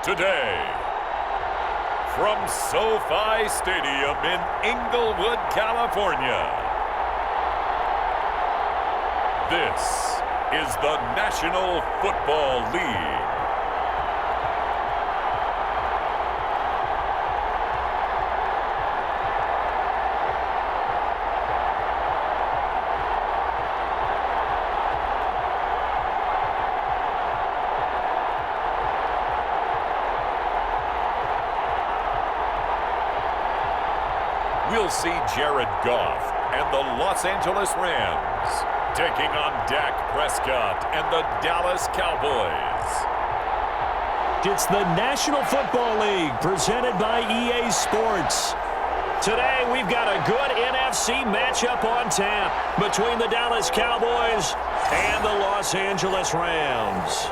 today. From SoFi Stadium in Inglewood, California, this is the National Football League. We'll see Jared Goff and the Los Angeles Rams taking on Dak Prescott and the Dallas Cowboys. It's the National Football League presented by EA Sports. Today we've got a good NFC matchup on tap between the Dallas Cowboys and the Los Angeles Rams.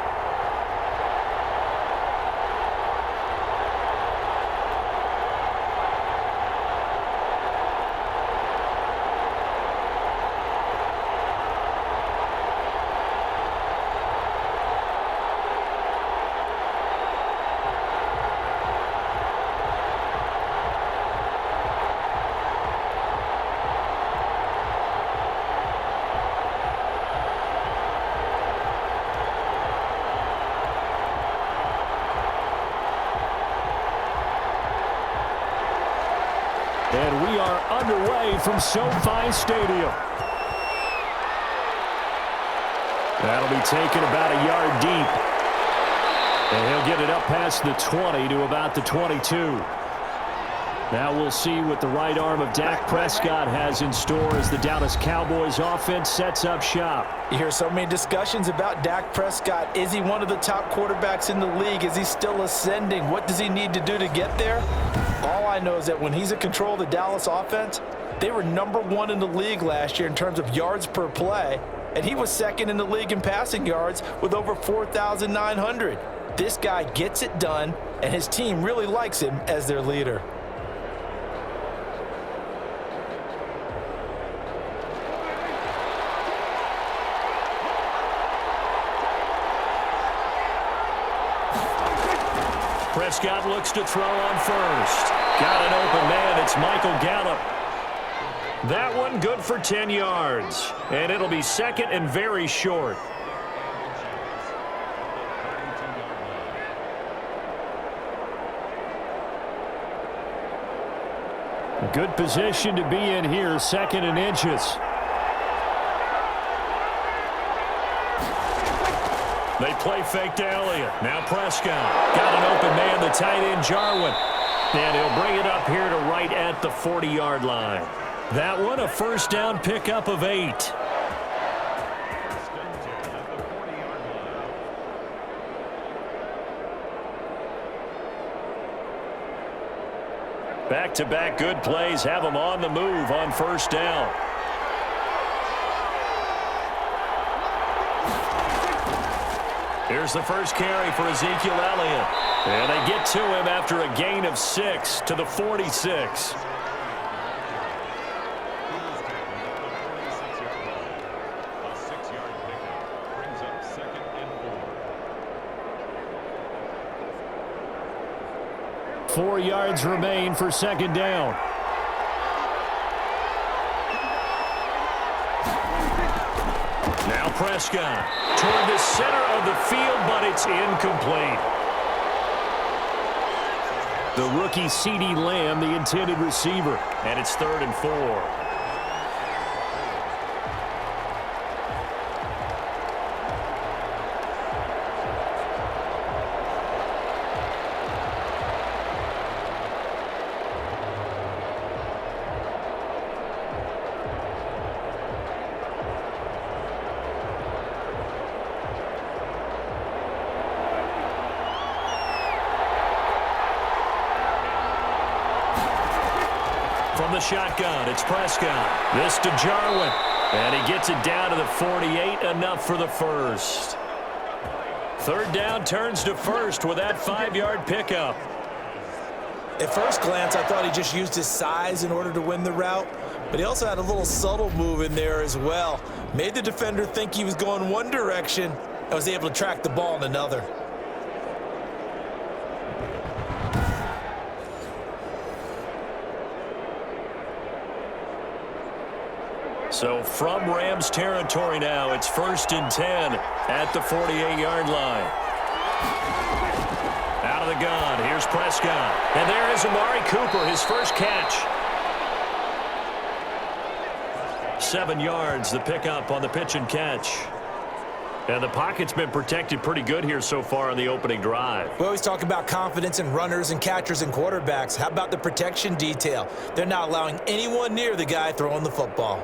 And we are underway from SoFi Stadium. That'll be taken about a yard deep. And he'll get it up past the 20 to about the 22. Now we'll see what the right arm of Dak Prescott has in store as the Dallas Cowboys offense sets up shop. You hear so many discussions about Dak Prescott. Is he one of the top quarterbacks in the league? Is he still ascending? What does he need to do to get there? All I know is that when he's in control of the Dallas offense, they were #1 in the league last year in terms of yards per play, and he was second in the league in passing yards with over 4,900. This guy gets it done, and his team really likes him as their leader. Prescott looks to throw on first. Got an open man. It's Michael Gallup. That one good for 10 yards. And it'll be second and very short. Good position to be in here, second and inches. They play fake to Elliott. Now Prescott. Got an open man, the tight end, Jarwin. And he'll bring it up here to right at the 40-yard line. That one a first down pickup of 8. Back-to-back good plays have them on the move on first down. Here's the first carry for Ezekiel Elliott. And they get to him after a gain of 6 to the 46. Four yards remain for second down. Now Prescott toward the center of the field, but it's incomplete. The rookie CeeDee Lamb, the intended receiver, and it's 3rd and 4. From the shotgun, it's Prescott. This to Jarwin. And he gets it down to the 48, enough for the first. Third down turns to first with that 5-yard pickup. At first glance, I thought he just used his size in order to win the route, but he also had a little subtle move in there as well. Made the defender think he was going one direction and was able to track the ball in another. So from Rams territory now, it's 1st and 10 at the 48-yard line. Out of the gun, here's Prescott. And there is Amari Cooper, his first catch. 7 yards, the pickup on the pitch and catch. And the pocket's been protected pretty good here so far on the opening drive. We always talk about confidence in runners and catchers and quarterbacks. How about the protection detail? They're not allowing anyone near the guy throwing the football.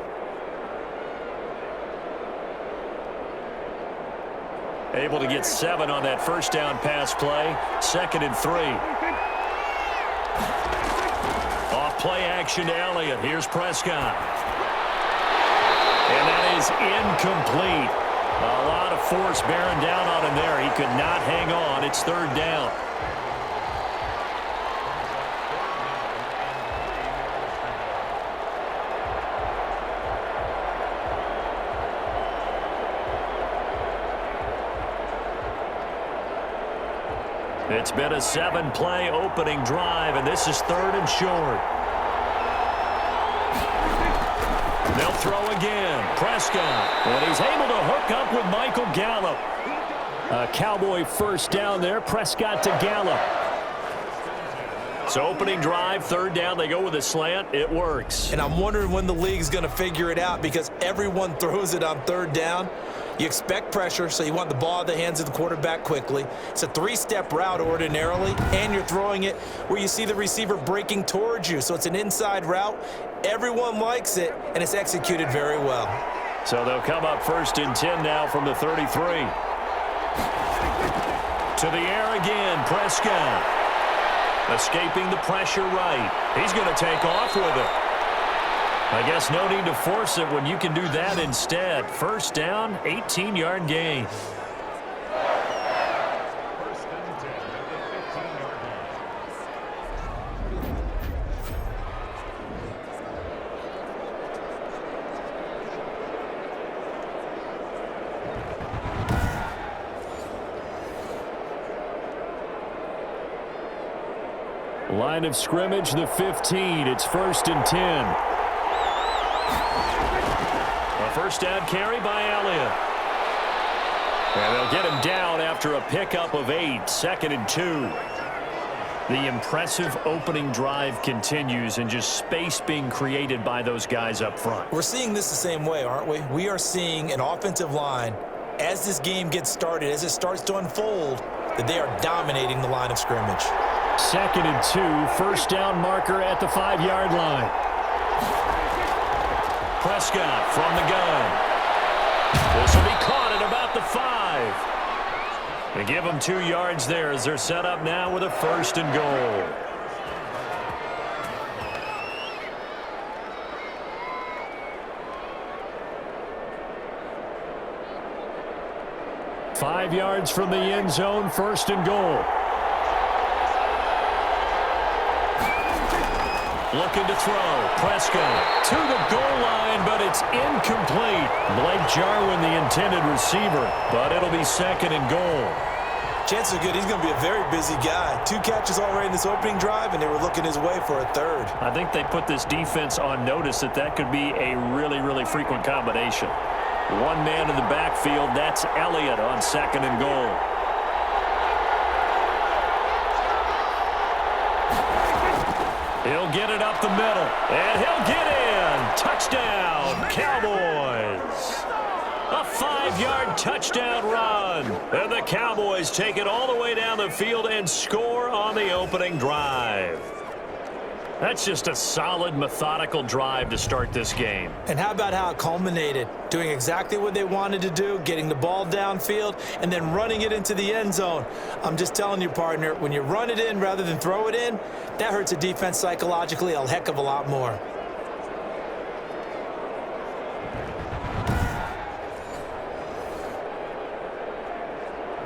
Able to get 7 on that first down pass play. 2nd and 3. Off play action to Elliott. Here's Prescott. And that is incomplete. A lot of force bearing down on him there. He could not hang on. It's 3rd down. It's been a 7-play opening drive, and this is 3rd and short. They'll throw again. Prescott. And he's able to hook up with Michael Gallup. A Cowboy first down there. Prescott to Gallup. So opening drive, 3rd down. They go with a slant. It works. And I'm wondering when the league's going to figure it out because everyone throws it on 3rd down. You expect pressure, so you want the ball in the hands of the quarterback quickly. It's a 3-step route ordinarily, and you're throwing it where you see the receiver breaking towards you. So it's an inside route. Everyone likes it, and it's executed very well. So they'll come up 1st and 10 now from the 33. To the air again, Prescott. Escaping the pressure right. He's going to take off with it. I guess no need to force it when you can do that instead. 1st down, 18-yard gain. Line of scrimmage, the 15. It's 1st and 10. A first down carry by Elliott. And they'll get him down after a pickup of 8. 2nd and 2. The impressive opening drive continues and just space being created by those guys up front. We're seeing this the same way, aren't we? We are seeing an offensive line, as this game gets started, as it starts to unfold, that they are dominating the line of scrimmage. 2nd and 2. First down marker at the 5-yard line. Prescott from the gun. This will be caught at about the 5. They give them 2 yards there as they're set up now with a 1st and goal. Five yards from the end zone, 1st and goal. Looking to throw. Prescott to the goal line, but it's incomplete. Blake Jarwin, the intended receiver, but it'll be 2nd and goal. Chances are good he's going to be a very busy guy. 2 catches already in this opening drive, and they were looking his way for a 3rd. I think they put this defense on notice that could be a really, really frequent combination. One man in the backfield, that's Elliott on 2nd and goal. He'll get it up the middle, and he'll get in. Touchdown, Cowboys. A 5-yard touchdown run. And the Cowboys take it all the way down the field and score on the opening drive. That's just a solid, methodical drive to start this game. And how about how it culminated? Doing exactly what they wanted to do, getting the ball downfield, and then running it into the end zone. I'm just telling you, partner, when you run it in rather than throw it in, that hurts a defense psychologically a heck of a lot more.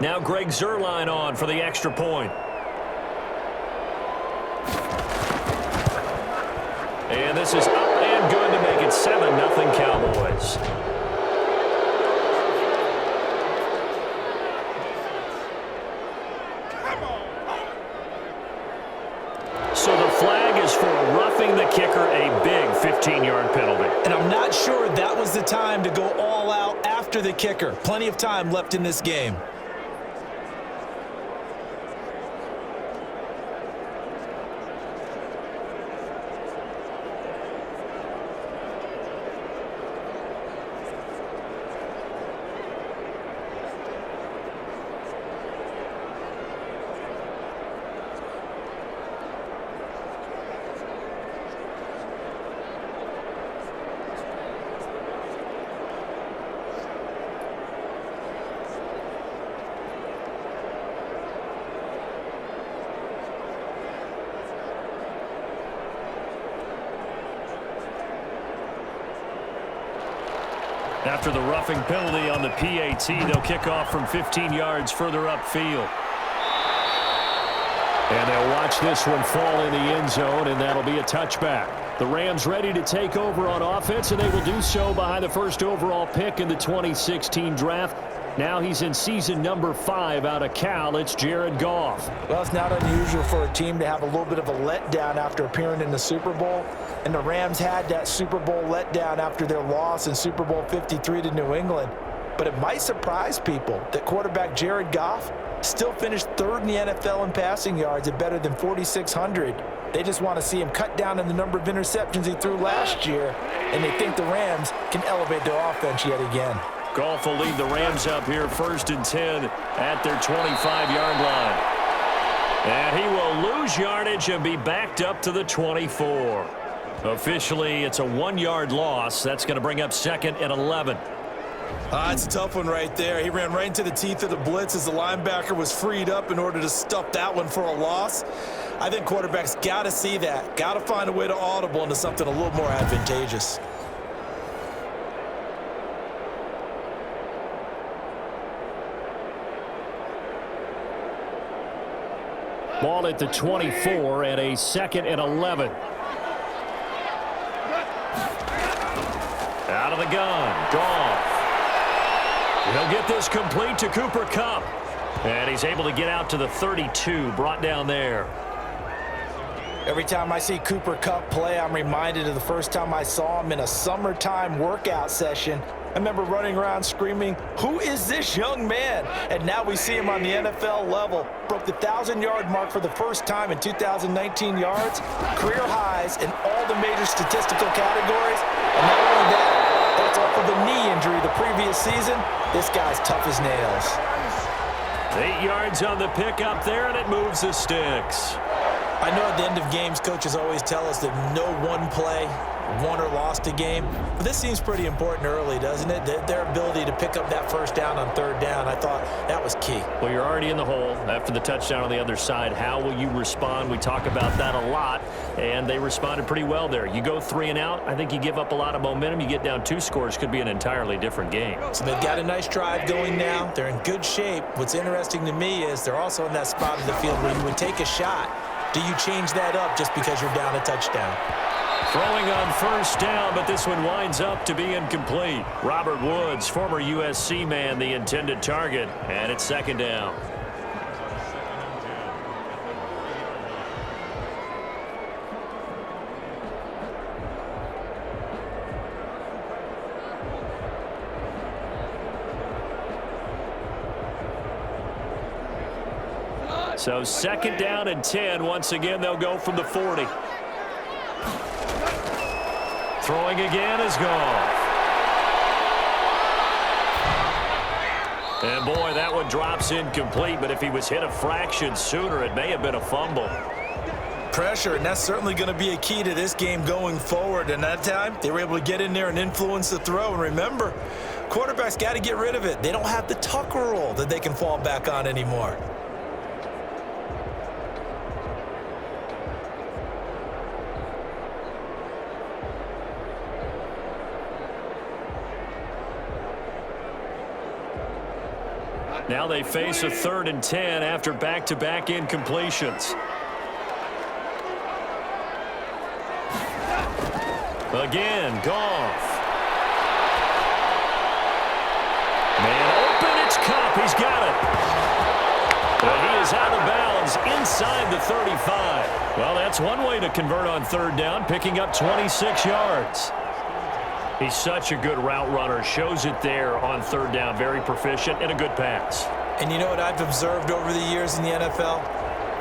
Now Greg Zuerlein on for the extra point. And this is up and good to make it 7-0 Cowboys. So the flag is for a roughing giving the kicker a big 15-yard penalty. And I'm not sure that was the time to go all out after the kicker. Plenty of time left in this game. After the roughing penalty on the PAT, they'll kick off from 15 yards further upfield. And they'll watch this one fall in the end zone, and that'll be a touchback. The Rams ready to take over on offense, and they will do so behind the first overall pick in the 2016 draft. Now he's in season number 5 out of Cal. It's Jared Goff. Well, it's not unusual for a team to have a little bit of a letdown after appearing in the Super Bowl. And the Rams had that Super Bowl letdown after their loss in Super Bowl 53 to New England. But it might surprise people that quarterback Jared Goff still finished 3rd in the NFL in passing yards at better than 4,600. They just want to see him cut down on the number of interceptions he threw last year, and they think the Rams can elevate their offense yet again. Goff will lead the Rams up here 1st and 10 at their 25-yard line. And he will lose yardage and be backed up to the 24. Officially, it's a 1-yard loss. That's going to bring up 2nd and 11. It's a tough one right there. He ran right into the teeth of the blitz as the linebacker was freed up in order to stuff that one for a loss. I think quarterbacks got to see that. Got to find a way to audible into something a little more advantageous. Ball at the 24 and a 2nd and 11. Out of the gun, Goff. He'll get this complete to Cooper Kupp. And he's able to get out to the 32, brought down there. Every time I see Cooper Kupp play, I'm reminded of the first time I saw him in a summertime workout session. I remember running around screaming, "Who is this young man?" And now we see him on the NFL level. Broke the 1,000-yard mark for the first time in 2019 yards. Career highs in all the major statistical categories. And not only that, that's off of a knee injury the previous season. This guy's tough as nails. 8 yards on the pickup there, and it moves the sticks. I know at the end of games, coaches always tell us that no one play won or lost a game. But this seems pretty important early, doesn't it? Their ability to pick up that first down on 3rd down, I thought that was key. Well, you're already in the hole after the touchdown on the other side. How will you respond? We talk about that a lot, and they responded pretty well there. You go 3 and out, I think you give up a lot of momentum. You get down 2 scores, could be an entirely different game. So they've got a nice drive going now. They're in good shape. What's interesting to me is they're also in that spot of the field where you would take a shot. Do you change that up just because you're down a touchdown? Throwing on 1st down, but this one winds up to be incomplete. Robert Woods, former USC man, the intended target, and it's 2nd down. So 2nd down and 10. Once again, they'll go from the 40. Throwing again is Goff. And boy, that one drops incomplete, but if he was hit a fraction sooner, it may have been a fumble. Pressure, and that's certainly going to be a key to this game going forward. And that time, they were able to get in there and influence the throw. And remember, quarterbacks got to get rid of it. They don't have the Tucker rule that they can fall back on anymore. Now they face a 3rd and 10 after back-to-back incompletions. Again, Goff. Man open, it's Kupp. He's got it. But he is out of bounds inside the 35. Well, that's one way to convert on third down, picking up 26 yards. He's such a good route runner. Shows it there on third down. Very proficient and a good pass. And you know what I've observed over the years in the NFL?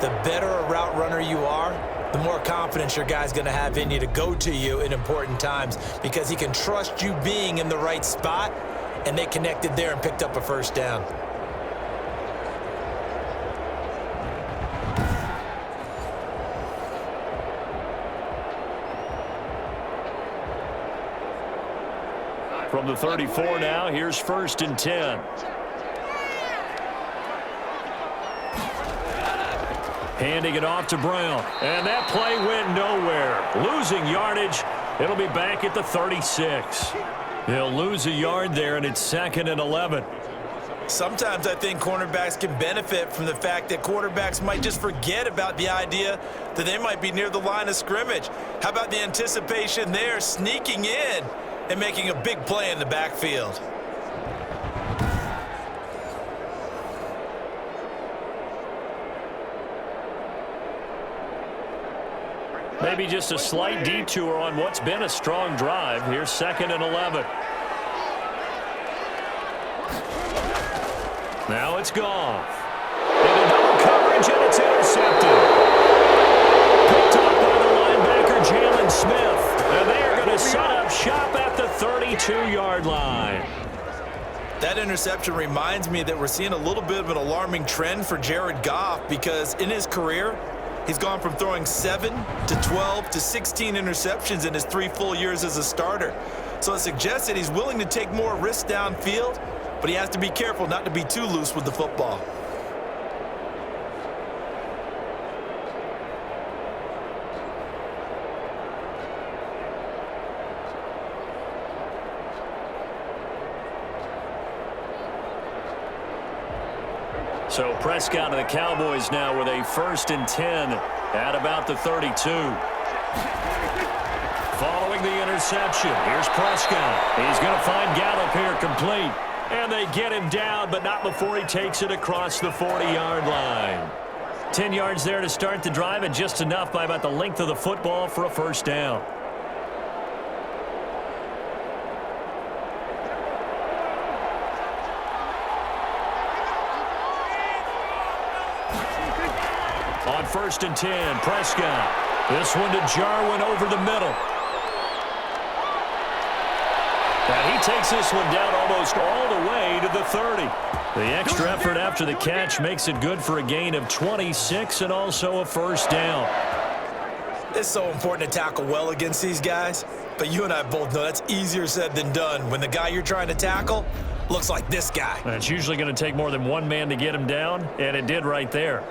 The better a route runner you are, the more confidence your guy's going to have in you to go to you in important times because he can trust you being in the right spot, and they connected there and picked up a first down. From the 34 now, here's 1st and 10. Handing it off to Brown. And that play went nowhere. Losing yardage. It'll be back at the 36. He'll lose a yard there, and it's 2nd and 11. Sometimes I think cornerbacks can benefit from the fact that quarterbacks might just forget about the idea that they might be near the line of scrimmage. How about the anticipation there, sneaking in and making a big play in the backfield? Maybe just a slight detour on what's been a strong drive. Here's 2nd and 11. Now it's Goff. Into double coverage, and it's intercepted. Picked up by the linebacker, Jalen Smith. And they are going to set up shop at the 32-yard line. That interception reminds me that we're seeing a little bit of an alarming trend for Jared Goff because in his career, he's gone from throwing 7 to 12 to 16 interceptions in his 3 full years as a starter. So it suggests that he's willing to take more risks downfield, but he has to be careful not to be too loose with the football. So Prescott and the Cowboys now with a 1st and 10 at about the 32. Following the interception, here's Prescott. He's going to find Gallup here complete. And they get him down, but not before he takes it across the 40-yard line. 10 yards there to start the drive, and just enough by about the length of the football for a first down. On 1st and 10, Prescott. This one to Jarwin over the middle. And he takes this one down almost all the way to the 30. The extra effort after the catch makes it good for a gain of 26 and also a first down. It's so important to tackle well against these guys, but you and I both know that's easier said than done when the guy you're trying to tackle looks like this guy. And it's usually going to take more than one man to get him down, and it did right there.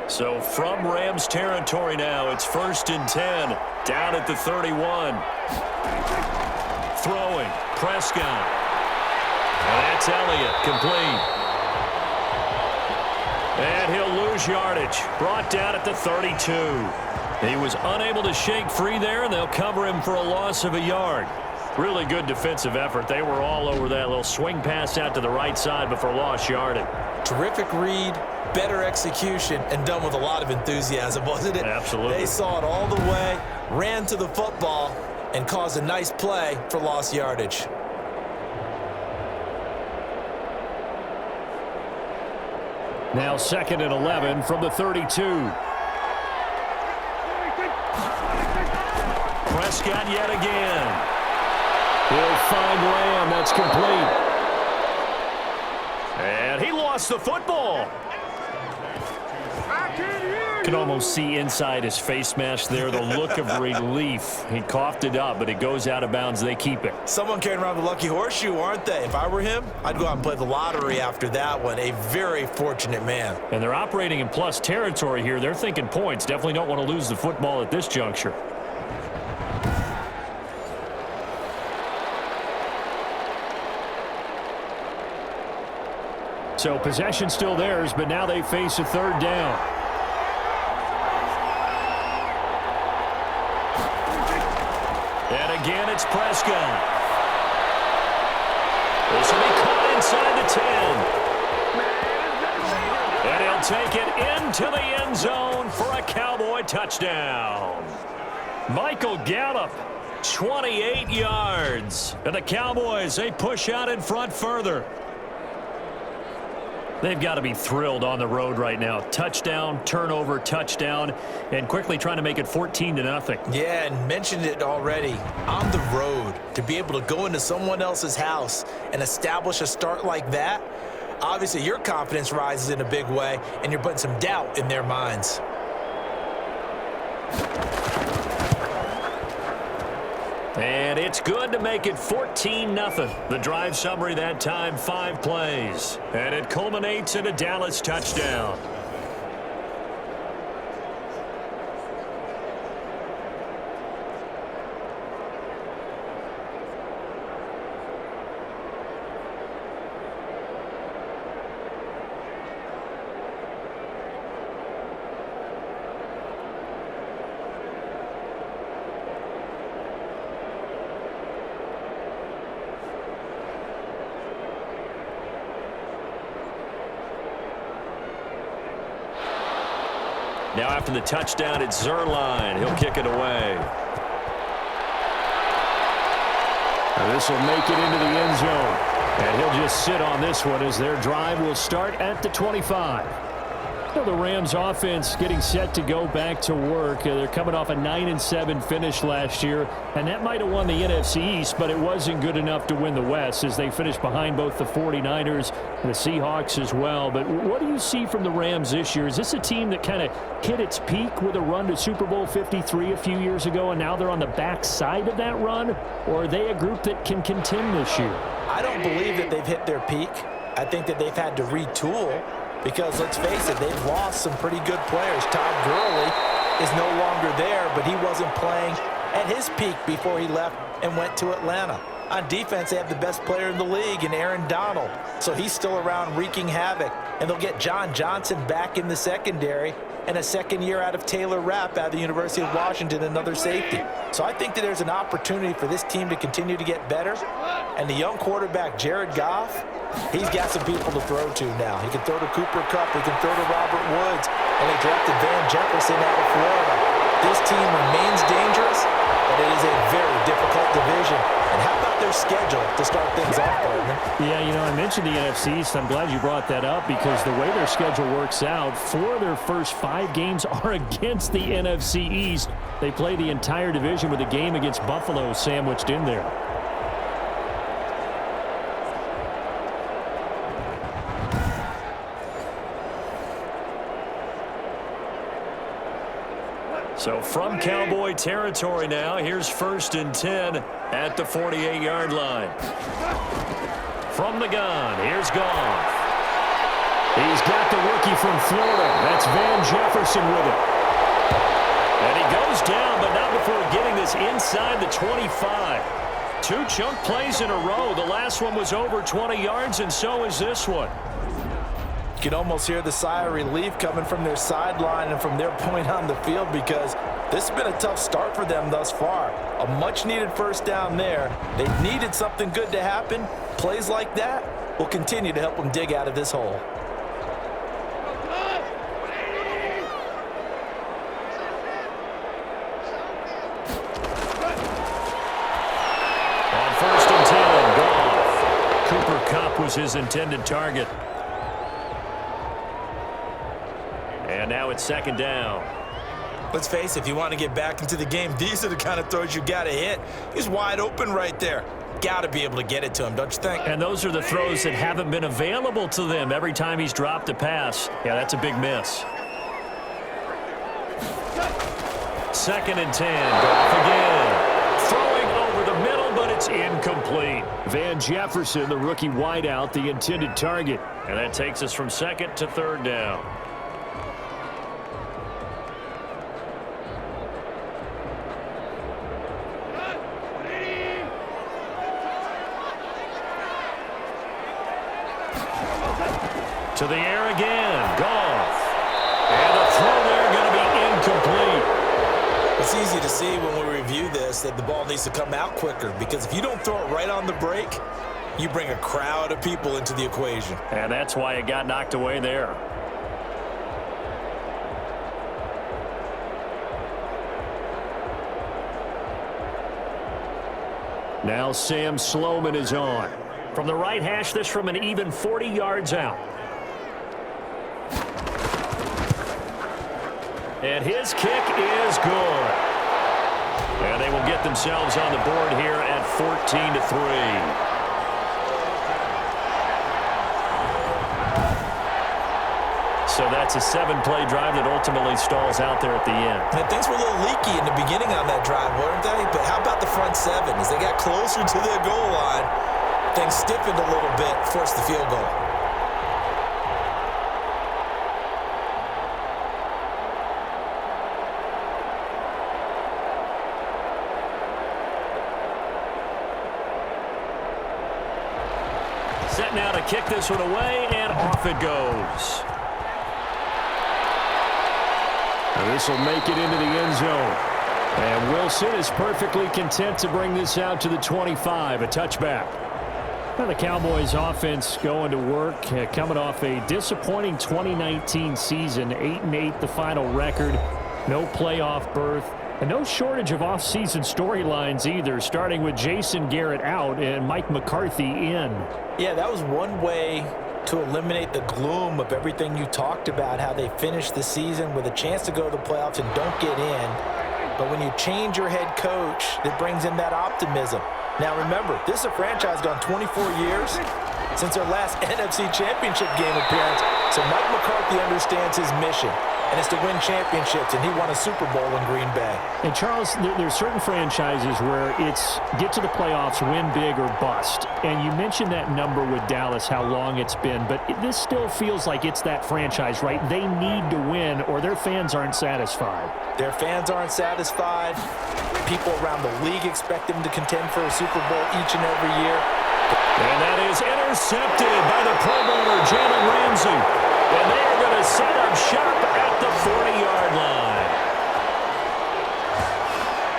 So from Rams territory now, it's 1st and 10, down at the 31. Throwing, Prescott. And that's Elliott, complete. And he'll lose yardage, brought down at the 32. He was unable to shake free there, and they'll cover him for a loss of a yard. Really good defensive effort. They were all over that little swing pass out to the right side before lost yardage. Terrific read, better execution, and done with a lot of enthusiasm, wasn't it? Absolutely. They saw it all the way, ran to the football, and caused a nice play for lost yardage. Now 2nd and 11 from the 32. Prescott yet again. He'll find Lamb. That's complete. And he lost the football. You can almost see inside his face mask there the look of relief. He coughed it up, but it goes out of bounds. They keep it. Someone carrying around the lucky horseshoe, aren't they? If I were him, I'd go out and play the lottery after that one. A very fortunate man. And they're operating in plus territory here. They're thinking points. Definitely don't want to lose the football at this juncture. So possession still theirs, but now they face a third down. And Again, it's Prescott. This will be caught inside the 10. And he'll take it into the end zone for a Cowboy touchdown. Michael Gallup, 28 yards. And the Cowboys, they push out in front further. They've got to be thrilled on the road right now. Touchdown, turnover, touchdown, and quickly trying to make it 14-0. Yeah, and mentioned it already. On the road, to be able to go into someone else's house and establish a start like that, obviously your confidence rises in a big way, and you're putting some doubt in their minds. And it's good to make it 14-0. The drive summary that time, 5 plays. And it culminates in a Dallas touchdown. Now after the touchdown, it's Zerline. He'll kick it away. This will make it into the end zone. And he'll just sit on this one as their drive will start at the 25. Well, the Rams offense getting set to go back to work. They're coming off a 9-7 finish last year, and that might have won the NFC East, but it wasn't good enough to win the West as they finished behind both the 49ers and the Seahawks as well. But what do you see from the Rams this year? Is this a team that kind of hit its peak with a run to Super Bowl 53 a few years ago, and now they're on the backside of that run? Or are they a group that can contend this year? I don't believe that they've hit their peak. I think that they've had to retool. Because, let's face it, they've lost some pretty good players. Todd Gurley is no longer there, but he wasn't playing at his peak before he left and went to Atlanta. On defense, they have the best player in the league in Aaron Donald. So he's still around wreaking havoc. And they'll get John Johnson back in the secondary and a second year out of Taylor Rapp out of the University of Washington, another safety. So I think that there's an opportunity for this team to continue to get better. And the young quarterback, Jared Goff, he's got some people to throw to now. He can throw to Cooper Kupp. He can throw to Robert Woods. And they drafted Van Jefferson out of Florida. This team remains dangerous, but it is a very difficult division. And how about their schedule to start things off, partner? Yeah, you know, I mentioned the NFC East. I'm glad you brought that up because the way their schedule works out, 4 of their first 5 games are against the NFC East. They play the entire division with a game against Buffalo sandwiched in there. So from Cowboy territory now, here's 1st and 10 at the 48-yard line. From the gun, here's Goff. He's got the rookie from Florida. That's Van Jefferson with it. And he goes down, but not before getting this inside the 25. 2 chunk plays in a row. The last one was over 20 yards, and so is this one. You can almost hear the sigh of relief coming from their sideline and from their point on the field because this has been a tough start for them thus far. A much-needed first down there. They needed something good to happen. Plays like that will continue to help them dig out of this hole. On 1st and 10, Goff. Cooper Kupp was his intended target. And now it's 2nd down. Let's face it, if you want to get back into the game, these are the kind of throws you got to hit. He's wide open right there. Got to be able to get it to him, don't you think? And those are the throws that haven't been available to them every time he's dropped a pass. Yeah, that's a big miss. 2nd and 10. Goff again. Throwing over the middle, but it's incomplete. Van Jefferson, the rookie wideout, the intended target. And that takes us from 2nd to 3rd down. To the air again, Goff. And the throw there going to be incomplete. It's easy to see when we review this that the ball needs to come out quicker, because if you don't throw it right on the break, you bring a crowd of people into the equation. And that's why it got knocked away there. Now Sam Sloman is on. From the right hash, this from an even 40 yards out. And his kick is good. And they will get themselves on the board here at 14-3. So that's a 7-play drive that ultimately stalls out there at the end. And things were a little leaky in the beginning on that drive, weren't they? But how about the front seven? As they got closer to their goal line, things stiffened a little bit, forced the field goal. Set now to kick this one away, and off it goes. This will make it into the end zone. And Wilson is perfectly content to bring this out to the 25, a touchback. Now the Cowboys offense going to work, coming off a disappointing 2019 season, 8-8 the final record, no playoff berth, and no shortage of off-season storylines either, starting with Jason Garrett out and Mike McCarthy in. Yeah, that was one way to eliminate the gloom of everything you talked about, how they finished the season with a chance to go to the playoffs and don't get in. But when you change your head coach, it brings in that optimism. Now remember, this is a franchise gone 24 years since their last NFC Championship game appearance, so Mike McCarthy understands his mission, and it's to win championships, and he won a Super Bowl in Green Bay. And Charles, there's certain franchises where it's get to the playoffs, win big or bust. And you mentioned that number with Dallas, how long it's been, but this still feels like it's that franchise, right? They need to win or their fans aren't satisfied. Their fans aren't satisfied. People around the league expect them to contend for a Super Bowl each and every year. And that is intercepted by the Pro Bowler, Jalen Ramsey. And they are going to set up shop at the 40-yard line.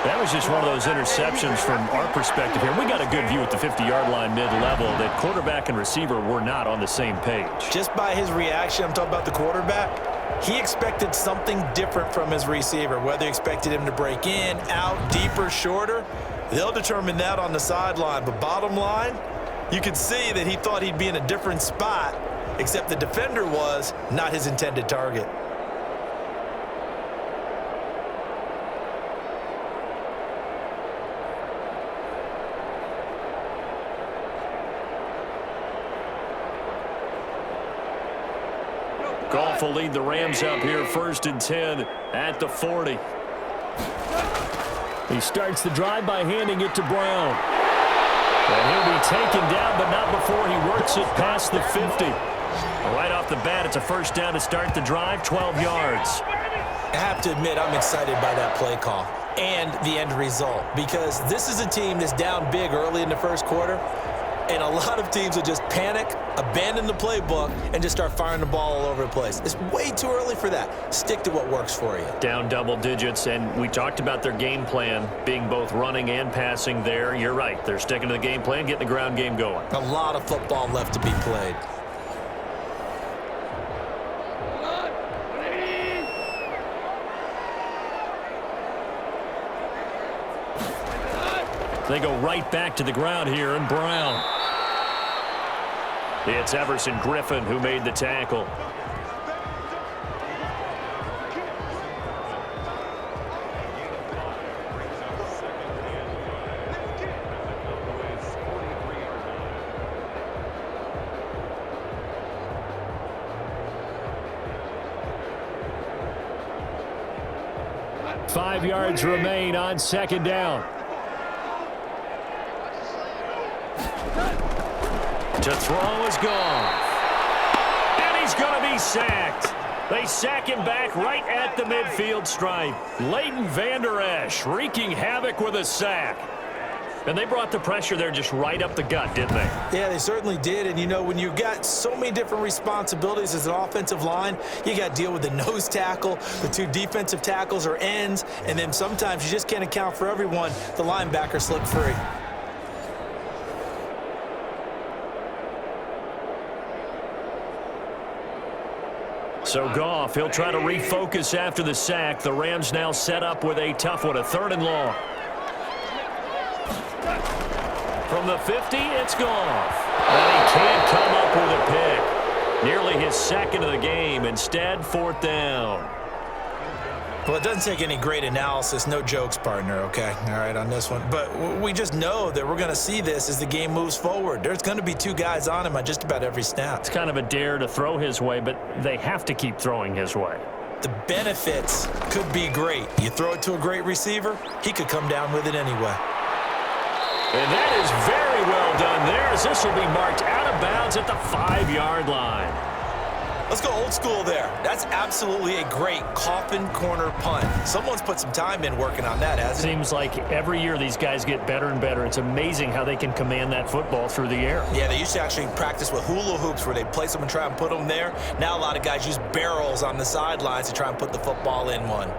That was just one of those interceptions from our perspective here. We got a good view at the 50-yard line mid-level that quarterback and receiver were not on the same page. Just by his reaction, I'm talking about the quarterback, he expected something different from his receiver. Whether he expected him to break in, out, deeper, shorter, they'll determine that on the sideline. But bottom line, you could see that he thought he'd be in a different spot, except the defender was not his intended target. Goff will lead the Rams up here 1st and 10 at the 40. He starts the drive by handing it to Brown. And he'll be taken down, but not before he works it past the 50. Right off the bat, it's a first down to start the drive, 12 yards. I have to admit, I'm excited by that play call and the end result, because this is a team that's down big early in the first quarter, and a lot of teams will just panic, abandon the playbook, and just start firing the ball all over the place. It's way too early for that. Stick to what works for you. Down double digits, and we talked about their game plan being both running and passing there. You're right. They're sticking to the game plan, getting the ground game going. A lot of football left to be played. They go right back to the ground here, and Brown. It's Everson Griffin who made the tackle. Five yards remain on second down. To throw is gone. And he's going to be sacked. They sack him back right at the midfield stripe. Leighton Vander Esch wreaking havoc with a sack. And they brought the pressure there just right up the gut, didn't they? Yeah, they certainly did. And, you know, when you've got so many different responsibilities as an offensive line, you got to deal with the nose tackle, the two defensive tackles or ends, and then sometimes you just can't account for everyone. The linebacker slipped free. So Goff, he'll try to refocus after the sack. The Rams now set up with a tough one, a 3rd and long. From the 50, it's Goff. And he can't come up with a pick. Nearly his 2nd of the game. Instead, 4th down. Well, it doesn't take any great analysis. No jokes, partner, okay? All right, on this one. But we just know that we're going to see this as the game moves forward. There's going to be 2 guys on him on just about every snap. It's kind of a dare to throw his way, but they have to keep throwing his way. The benefits could be great. You throw it to a great receiver, he could come down with it anyway. And that is very well done there, as this will be marked out of bounds at the 5-yard line. Let's go old school there. That's absolutely a great coffin corner punt. Someone's put some time in working on that, hasn't it? Seems like every year these guys get better and better. It's amazing how they can command that football through the air. Yeah, they used to actually practice with hula hoops where they place them and try and put them there. Now a lot of guys use barrels on the sidelines to try and put the football in one.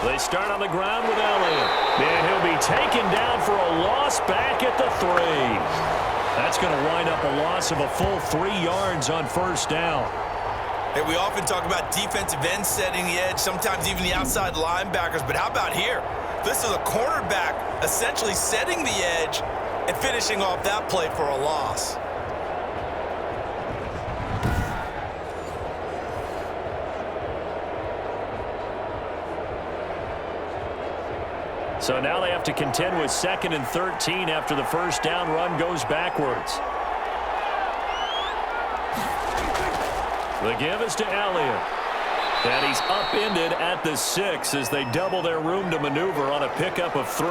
They start on the ground with Elliott. And he'll be taken down for a loss back at the 3. That's going to wind up a loss of a full 3 yards on 1st down. Hey, we often talk about defensive ends setting the edge, sometimes even the outside linebackers. But how about here? This is a cornerback essentially setting the edge and finishing off that play for a loss. So now they have to contend with 2nd and 13 after the 1st down run goes backwards. The give is to Elliott. And he's upended at the 6 as they double their room to maneuver on a pickup of 3.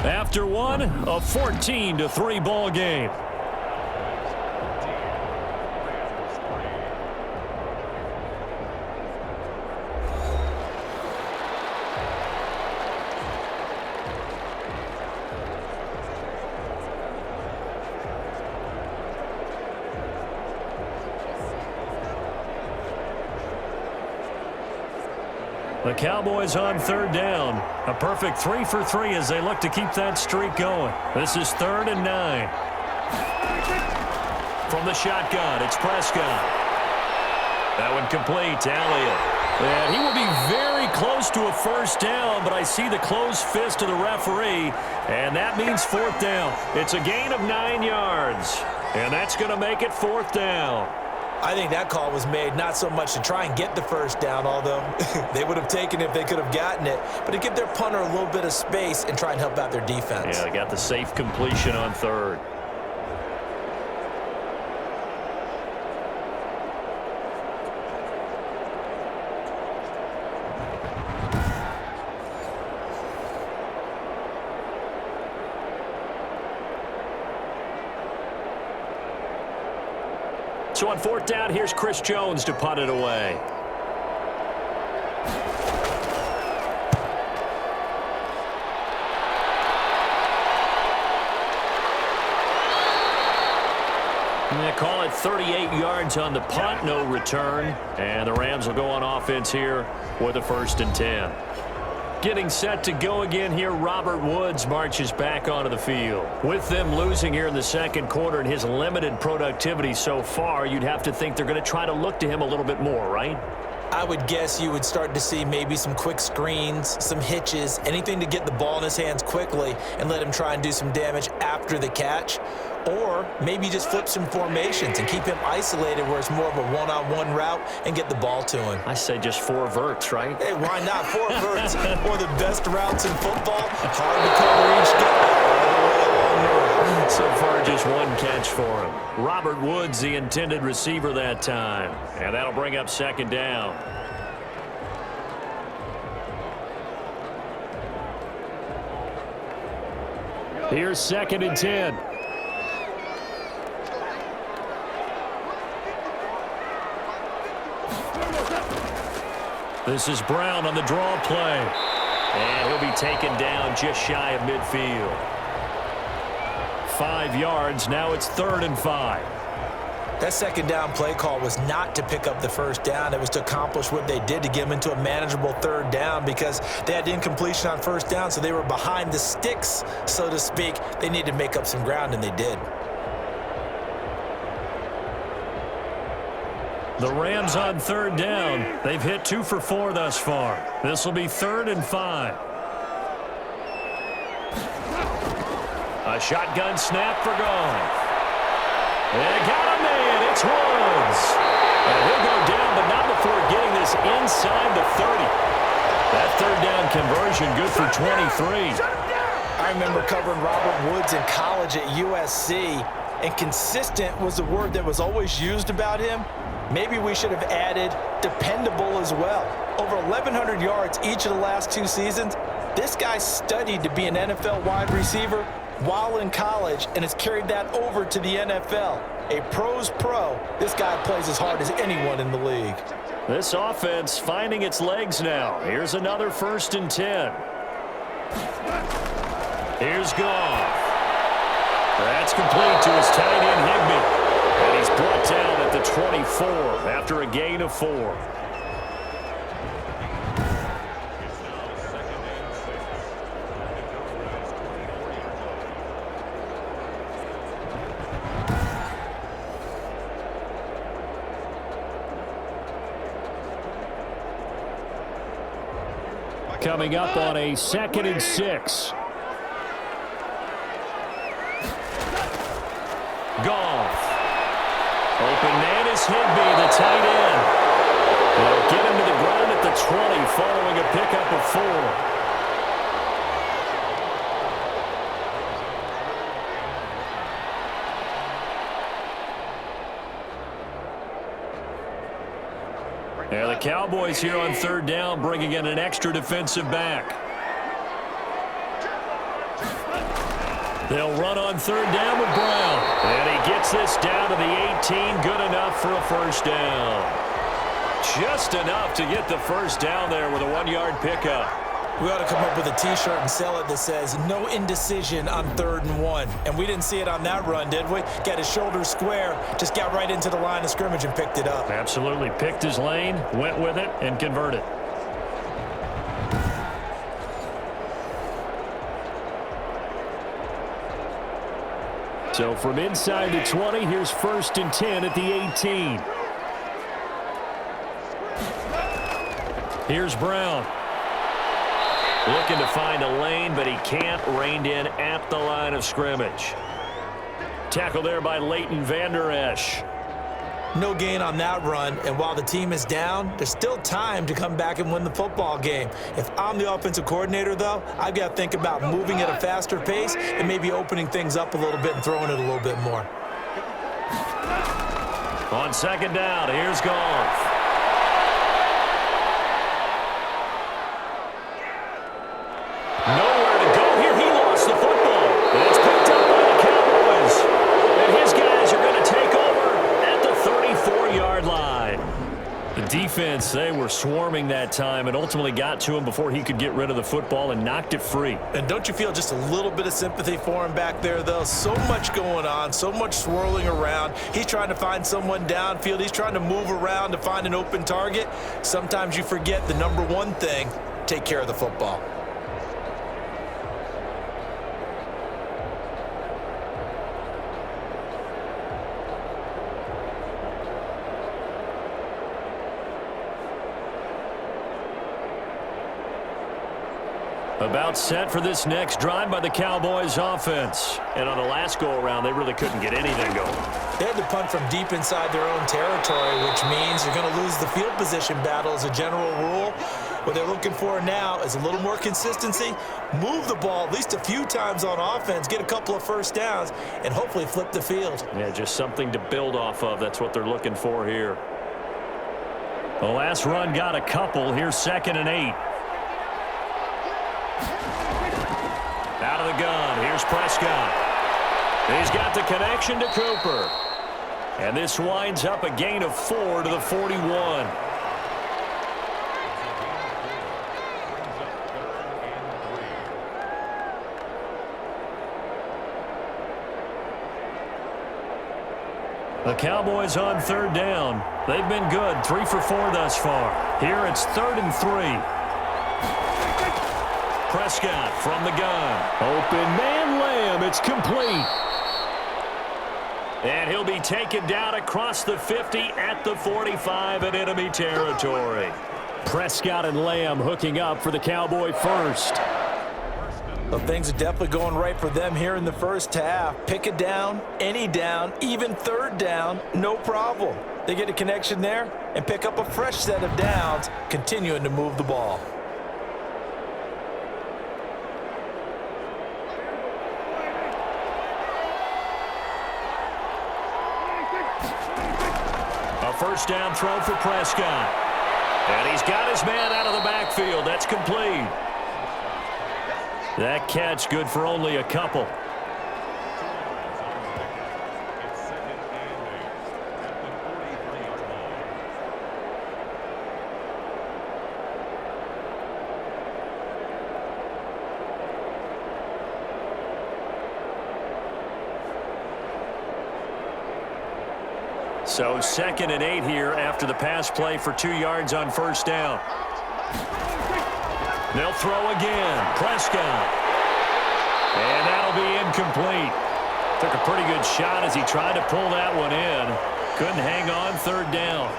After one, a 14-3 ball game. The Cowboys on 3rd down. A perfect 3 for 3 as they look to keep that streak going. This is 3rd and 9. From the shotgun, it's Prescott. That one complete to Elliott. And he will be very close to a 1st down, but I see the closed fist of the referee, and that means 4th down. It's a gain of 9 yards, and that's going to make it 4th down. I think that call was made not so much to try and get the 1st down, although they would have taken it if they could have gotten it, but to give their punter a little bit of space and try and help out their defense. Yeah, they got the safe completion on 3rd. So on 4th down, here's Chris Jones to punt it away. And they call it 38 yards on the punt, no return. And the Rams will go on offense here with a 1st and 10. Getting set to go again here, Robert Woods marches back onto the field. With them losing here in the 2nd quarter and his limited productivity so far, you'd have to think they're going to try to look to him a little bit more, right? I would guess you would start to see maybe some quick screens, some hitches, anything to get the ball in his hands quickly and let him try and do some damage after the catch. Or maybe just flip some formations and keep him isolated where it's more of a one-on-one route and get the ball to him. I say just 4 verts, right? Hey, why not? 4 verts, one of the best routes in football. Hard to cover each guy all the way along the route. So far, just 1 catch for him. Robert Woods, the intended receiver that time. And that'll bring up 2nd down. Here's 2nd and 10. This is Brown on the draw play. And he'll be taken down just shy of midfield. 5 yards. Now it's 3rd and 5. That 2nd down play call was not to pick up the 1st down. It was to accomplish what they did to get them into a manageable 3rd down because they had incompletion on 1st down, so they were behind the sticks, so to speak. They needed to make up some ground, and they did. The Rams on 3rd down. They've hit 2 for 4 thus far. This will be 3rd and 5. A shotgun snap for Goff. They got him in. It's Woods. And he'll go down, but not before getting this inside the 30. That 3rd down conversion good for 23. I remember covering Robert Woods in college at USC, and consistent was the word that was always used about him. Maybe we should have added dependable as well. Over 1,100 yards each of the last 2 seasons. This guy studied to be an NFL wide receiver while in college and has carried that over to the NFL. A pro's pro. This guy plays as hard as anyone in the league. This offense finding its legs now. Here's another 1st and 10. Here's Goff. That's complete to his tight end, Higbee. And he's brought down at the 24 after a gain of 4. Coming up on a 2nd and 6. Goff. Open man is Higbee, the tight end. They'll get him to the ground at the 20 following a pickup of 4. Yeah, the Cowboys here on 3rd down bringing in an extra defensive back. They'll run on 3rd down with Brown. And he gets this down to the 18. Good enough for a 1st down. Just enough to get the 1st down there with a 1-yard pickup. We ought to come up with a T-shirt and sell it that says, no indecision on 3rd and 1. And we didn't see it on that run, did we? Got his shoulders square, just got right into the line of scrimmage and picked it up. Absolutely. Picked his lane, went with it, and converted. So from inside the 20, here's 1st and 10 at the 18. Here's Brown. Looking to find a lane, but he can't. Reined in at the line of scrimmage. Tackle there by Leighton Vander Esch. No gain on that run, and while the team is down, there's still time to come back and win the football game. If I'm the offensive coordinator, though, I've got to think about moving at a faster pace and maybe opening things up a little bit and throwing it a little bit more. On 2nd down, here's Goff. Nowhere to go here. He lost the football. And it's picked up by the Cowboys. And his guys are going to take over at the 34-yard line. The defense, they were swarming that time and ultimately got to him before he could get rid of the football and knocked it free. And don't you feel just a little bit of sympathy for him back there, though? So much going on, so much swirling around. He's trying to find someone downfield. He's trying to move around to find an open target. Sometimes you forget the number one thing, take care of the football. About set for this next drive by the Cowboys offense. And on the last go-around, they really couldn't get anything going. They had to punt from deep inside their own territory, which means you're going to lose the field position battle as a general rule. What they're looking for now is a little more consistency, move the ball at least a few times on offense, get a couple of first downs, and hopefully flip the field. Yeah, just something to build off of. That's what they're looking for here. The last run got a couple. Here's 2nd and 8. Out of the gun. Here's Prescott. He's got the connection to Cooper. And this winds up a gain of 4 to the 41. The Cowboys on 3rd down. They've been good, 3 for 4 thus far. Here it's 3rd and 3. Prescott from the gun. Open man Lamb. It's complete. And he'll be taken down across the 50 at the 45 in enemy territory. Prescott and Lamb hooking up for the Cowboy first. Well, things are definitely going right for them here in the first half. Pick a down, any down, even 3rd down, no problem. They get a connection there and pick up a fresh set of downs, continuing to move the ball. A first down throw for Prescott. And he's got his man out of the backfield. That's complete. That catch good for only a couple. So 2nd and 8 here after the pass play for 2 yards on first down. They'll throw again. Prescott. And that'll be incomplete. Took a pretty good shot as he tried to pull that one in. Couldn't hang on 3rd down.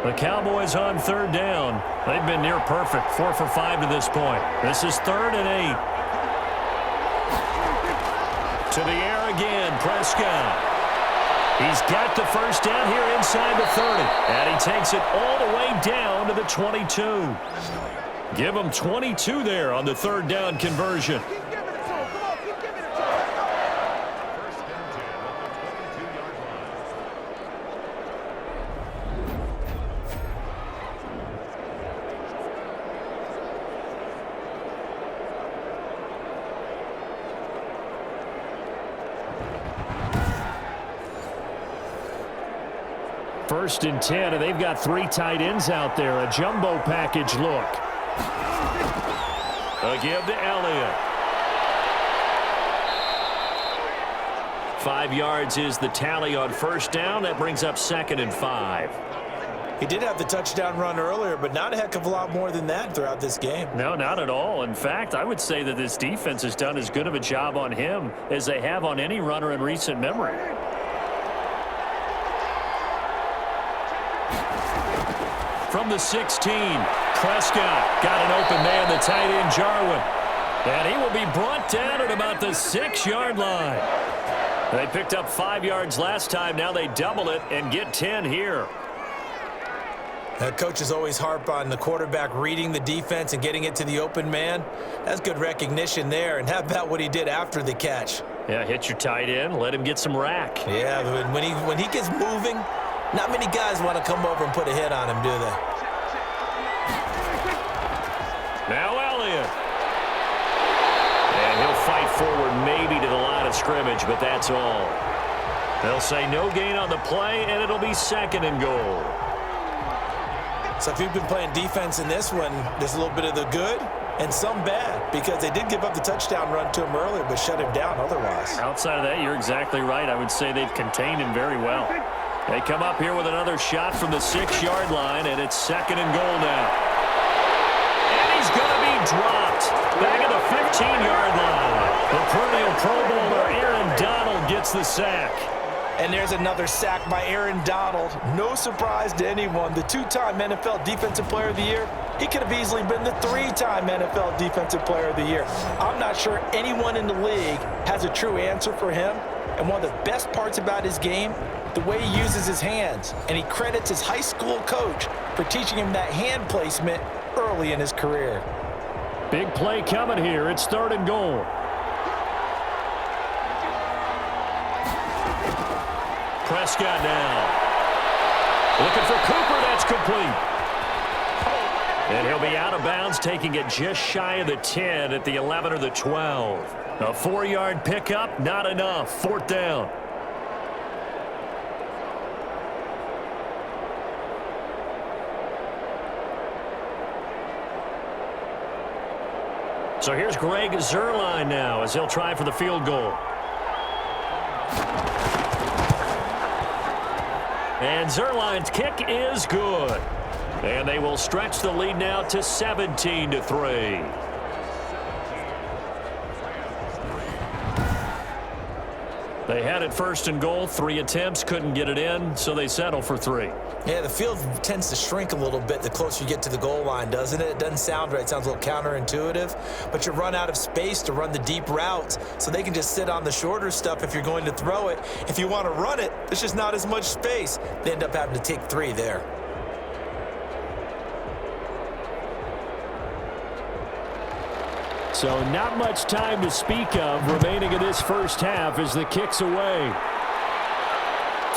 The Cowboys on 3rd down. They've been near perfect, 4 for 5 to this point. This is 3rd and 8. To the air again, Prescott. He's got the first down here inside the 30. And he takes it all the way down to the 22. Give him 22 there on the 3rd down conversion. First and 10, and they've got 3 tight ends out there. A jumbo package look. A give to Elliott. 5 yards is the tally on first down. That brings up 2nd and 5. He did have the touchdown run earlier, but not a heck of a lot more than that throughout this game. No, not at all. In fact, I would say that this defense has done as good of a job on him as they have on any runner in recent memory. From the 16, Prescott got an open man, the tight end Jarwin. And he will be brought down at about the 6-yard line. They picked up 5 yards last time. Now they double it and get 10 here. Coaches always harp on the quarterback reading the defense and getting it to the open man. That's good recognition there. And how about what he did after the catch? Yeah, hit your tight end, let him get some rack. Yeah, but when he gets moving, not many guys want to come over and put a hit on him, do they? Now Elliott. And he'll fight forward maybe to the line of scrimmage, but that's all. They'll say no gain on the play, and it'll be 2nd and goal. So if you've been playing defense in this one, there's a little bit of the good and some bad, because they did give up the touchdown run to him earlier, but shut him down otherwise. Outside of that, you're exactly right. I would say they've contained him very well. They come up here with another shot from the 6-yard line, and it's 2nd and goal now. And he's going to be dropped back at the 15-yard line. The perennial Pro Bowler Aaron Donald gets the sack. And there's another sack by Aaron Donald. No surprise to anyone. The 2-time NFL Defensive Player of the Year, he could have easily been the 3-time NFL Defensive Player of the Year. I'm not sure anyone in the league has a true answer for him. And one of the best parts about his game, the way he uses his hands. And he credits his high school coach for teaching him that hand placement early in his career. Big play coming here. It's 3rd and goal. Prescott now. Looking for Cooper. That's complete. And he'll be out of bounds, taking it just shy of the 10 at the 11 or the 12. A 4-yard pickup, not enough. 4th down. So here's Greg Zuerlein now as he'll try for the field goal. And Zuerlein's kick is good. And they will stretch the lead now to 17-3. They had it 1st and goal, 3 attempts, couldn't get it in, so they settle for 3. Yeah, the field tends to shrink a little bit the closer you get to the goal line, doesn't it? It doesn't sound right. It sounds a little counterintuitive. But you run out of space to run the deep routes, so they can just sit on the shorter stuff if you're going to throw it. If you want to run it, there's just not as much space. They end up having to take 3 there. So not much time to speak of remaining in this first half as the kick's away.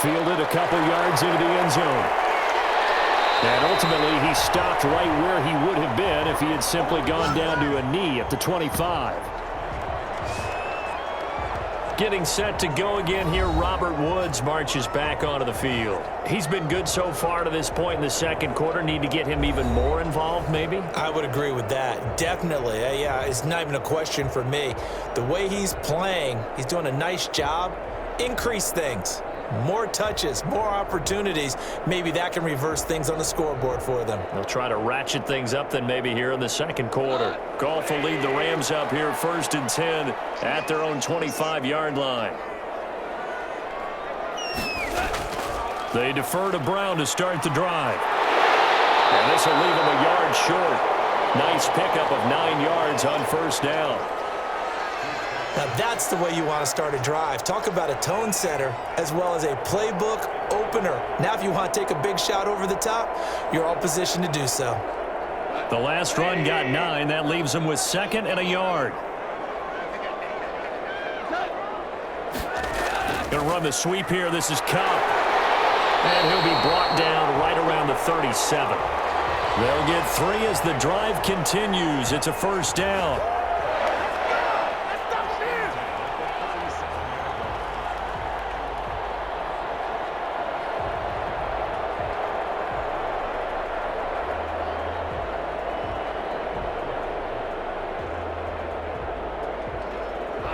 Fielded a couple yards into the end zone. And ultimately, he stopped right where he would have been if he had simply gone down to a knee at the 25. Getting set to go again here, Robert Woods marches back onto the field. He's been good so far to this point in the second quarter. Need to get him even more involved, maybe? I would agree with that. Definitely. Yeah, it's not even a question for me. The way he's playing, he's doing a nice job. Increase things. More touches, more opportunities. Maybe that can reverse things on the scoreboard for them. They'll try to ratchet things up then maybe here in the second quarter. Goff will lead the Rams up here 1st and 10 at their own 25-yard line. They defer to Brown to start the drive. And this will leave him a yard short. Nice pickup of 9 yards on 1st down. Now that's the way you want to start a drive. Talk about a tone setter as well as a playbook opener. Now if you want to take a big shot over the top, you're all positioned to do so. The last run got 9. That leaves him with 2nd and a yard. Going to run the sweep here. This is Cup. And he'll be brought down right around the 37. They'll get 3 as the drive continues. It's a 1st down.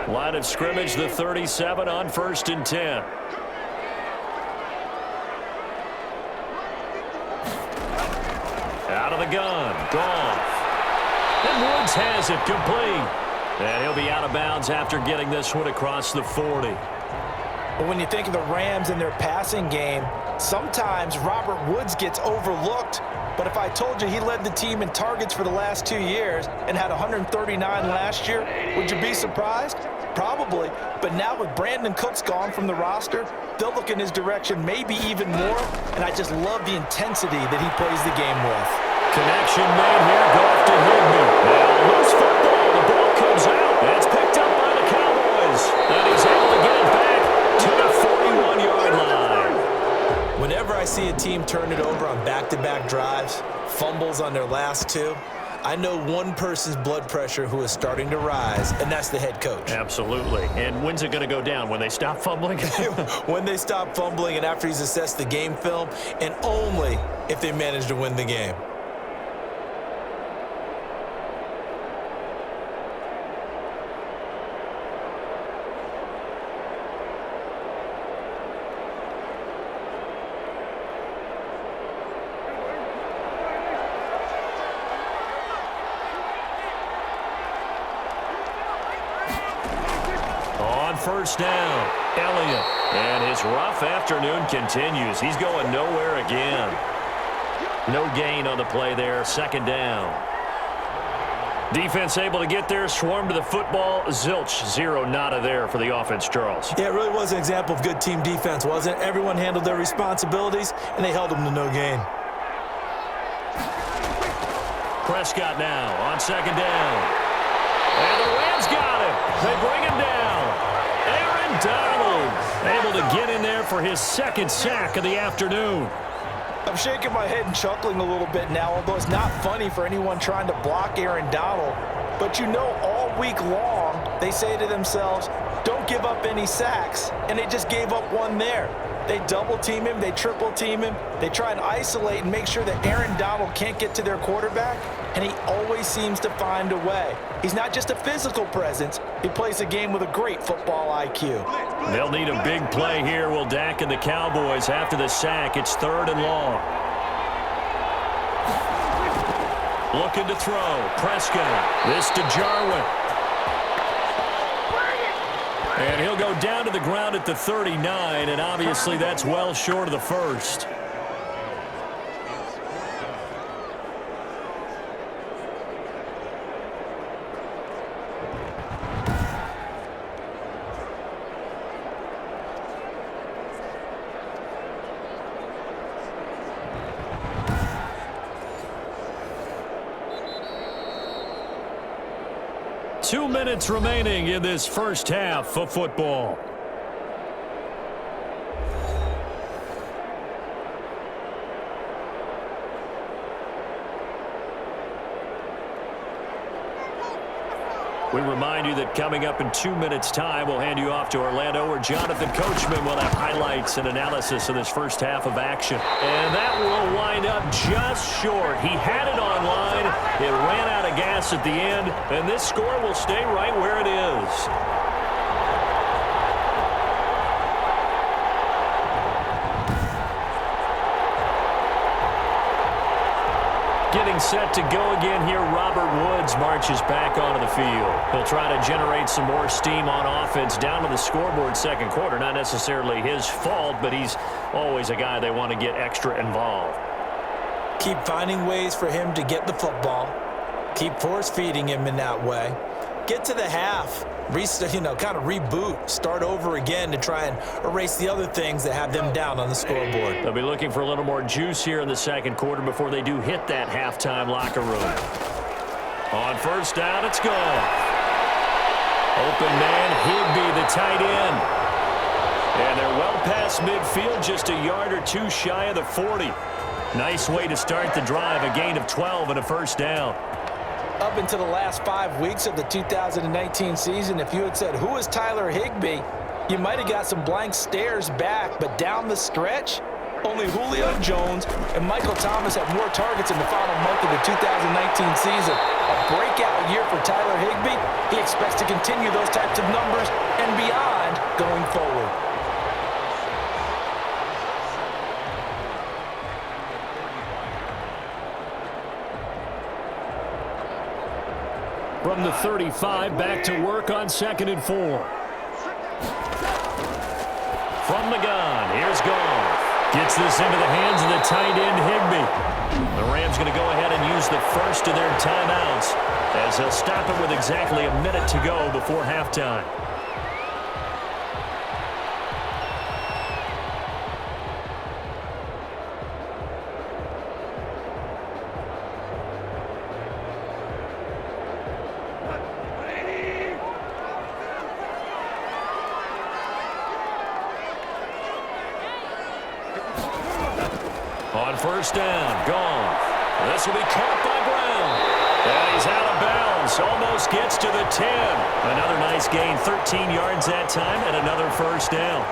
Line of scrimmage, the 37 on 1st and 10. Out of the gun, Goff. And Woods has it complete. And he'll be out of bounds after getting this one across the 40. But when you think of the Rams and their passing game, sometimes Robert Woods gets overlooked. But if I told you he led the team in targets for the last 2 years and had 139 last year, would you be surprised? Probably. But now with Brandon Cooks gone from the roster, they'll look in his direction maybe even more. And I just love the intensity that he plays the game with. Connection made here. Goff to Higbee. Now loose football. The ball comes out. It's picked up by the Cowboys. And he's able to get it back to the 41-yard line. Whenever I see a team turn it over on back-to-back drives, fumbles on their last 2, I know one person's blood pressure who is starting to rise, and that's the head coach. Absolutely. And when's it going to go down? When they stop fumbling? When they stop fumbling and after he's assessed the game film, and only if they manage to win the game. On first down, Elliott. And his rough afternoon continues. He's going nowhere again. No gain on the play there. Second down. Defense able to get there, swarm to the football. Zilch, zero nada there for the offense, Charles. Yeah, it really was an example of good team defense, wasn't it? Everyone handled their responsibilities, and they held them to no gain. Prescott now on second down. And the Rams got him. They bring him down. Aaron Donald able to get in there for his second sack of the afternoon. I'm shaking my head and chuckling a little bit now, although it's not funny for anyone trying to block Aaron Donald. But you know, all week long, they say to themselves, don't give up any sacks. And they just gave up one there. They double team him, they triple team him. They try and isolate and make sure that Aaron Donald can't get to their quarterback. And he always seems to find a way. He's not just a physical presence. He plays a game with a great football IQ. They'll need a big play here, will Dak and the Cowboys after the sack. It's 3rd and long. Looking to throw. Prescott. This to Jarwin. And he'll go down to the ground at the 39, and obviously that's well short of the first. Two minutes remaining in this first half of football. We remind you that coming up in 2 minutes' time, we'll hand you off to Orlando, where Jonathan Coachman will have highlights and analysis of this first half of action. And that will wind up just short. He had it online. It ran out of gas at the end, and this score will stay right where it is. Getting set to go again here, Robert Woods marches back onto the field. He'll try to generate some more steam on offense down to the scoreboard second quarter. Not necessarily his fault, but he's always a guy they want to get extra involved. Keep finding ways for him to get the football. Keep force-feeding him in that way. Get to the half. Kind of reboot, start over again to try and erase the other things that have them down on the scoreboard. They'll be looking for a little more juice here in the second quarter before they do hit that halftime locker room. On first down, it's gone. Open man, Higbee, the tight end. And they're well past midfield, just a yard or two shy of the 40. Nice way to start the drive, a gain of 12 and a first down. Up into the last 5 weeks of the 2019 season, if you had said, who is Tyler Higbee, you might have got some blank stares back, but down the stretch, only Julio Jones and Michael Thomas had more targets in the final month of the 2019 season. A breakout year for Tyler Higbee. He expects to continue those types of numbers and beyond going forward. From the 35, back to work on 2nd and 4. From the gun, here's Goff. Gets this into the hands of the tight end, Higbee. The Rams going to go ahead and use the first of their timeouts as they'll stop it with exactly a minute to go before halftime. On first down, Goff. This will be caught by Brown. And he's out of bounds. Almost gets to the 10. Another nice gain, 13 yards that time, and another first down.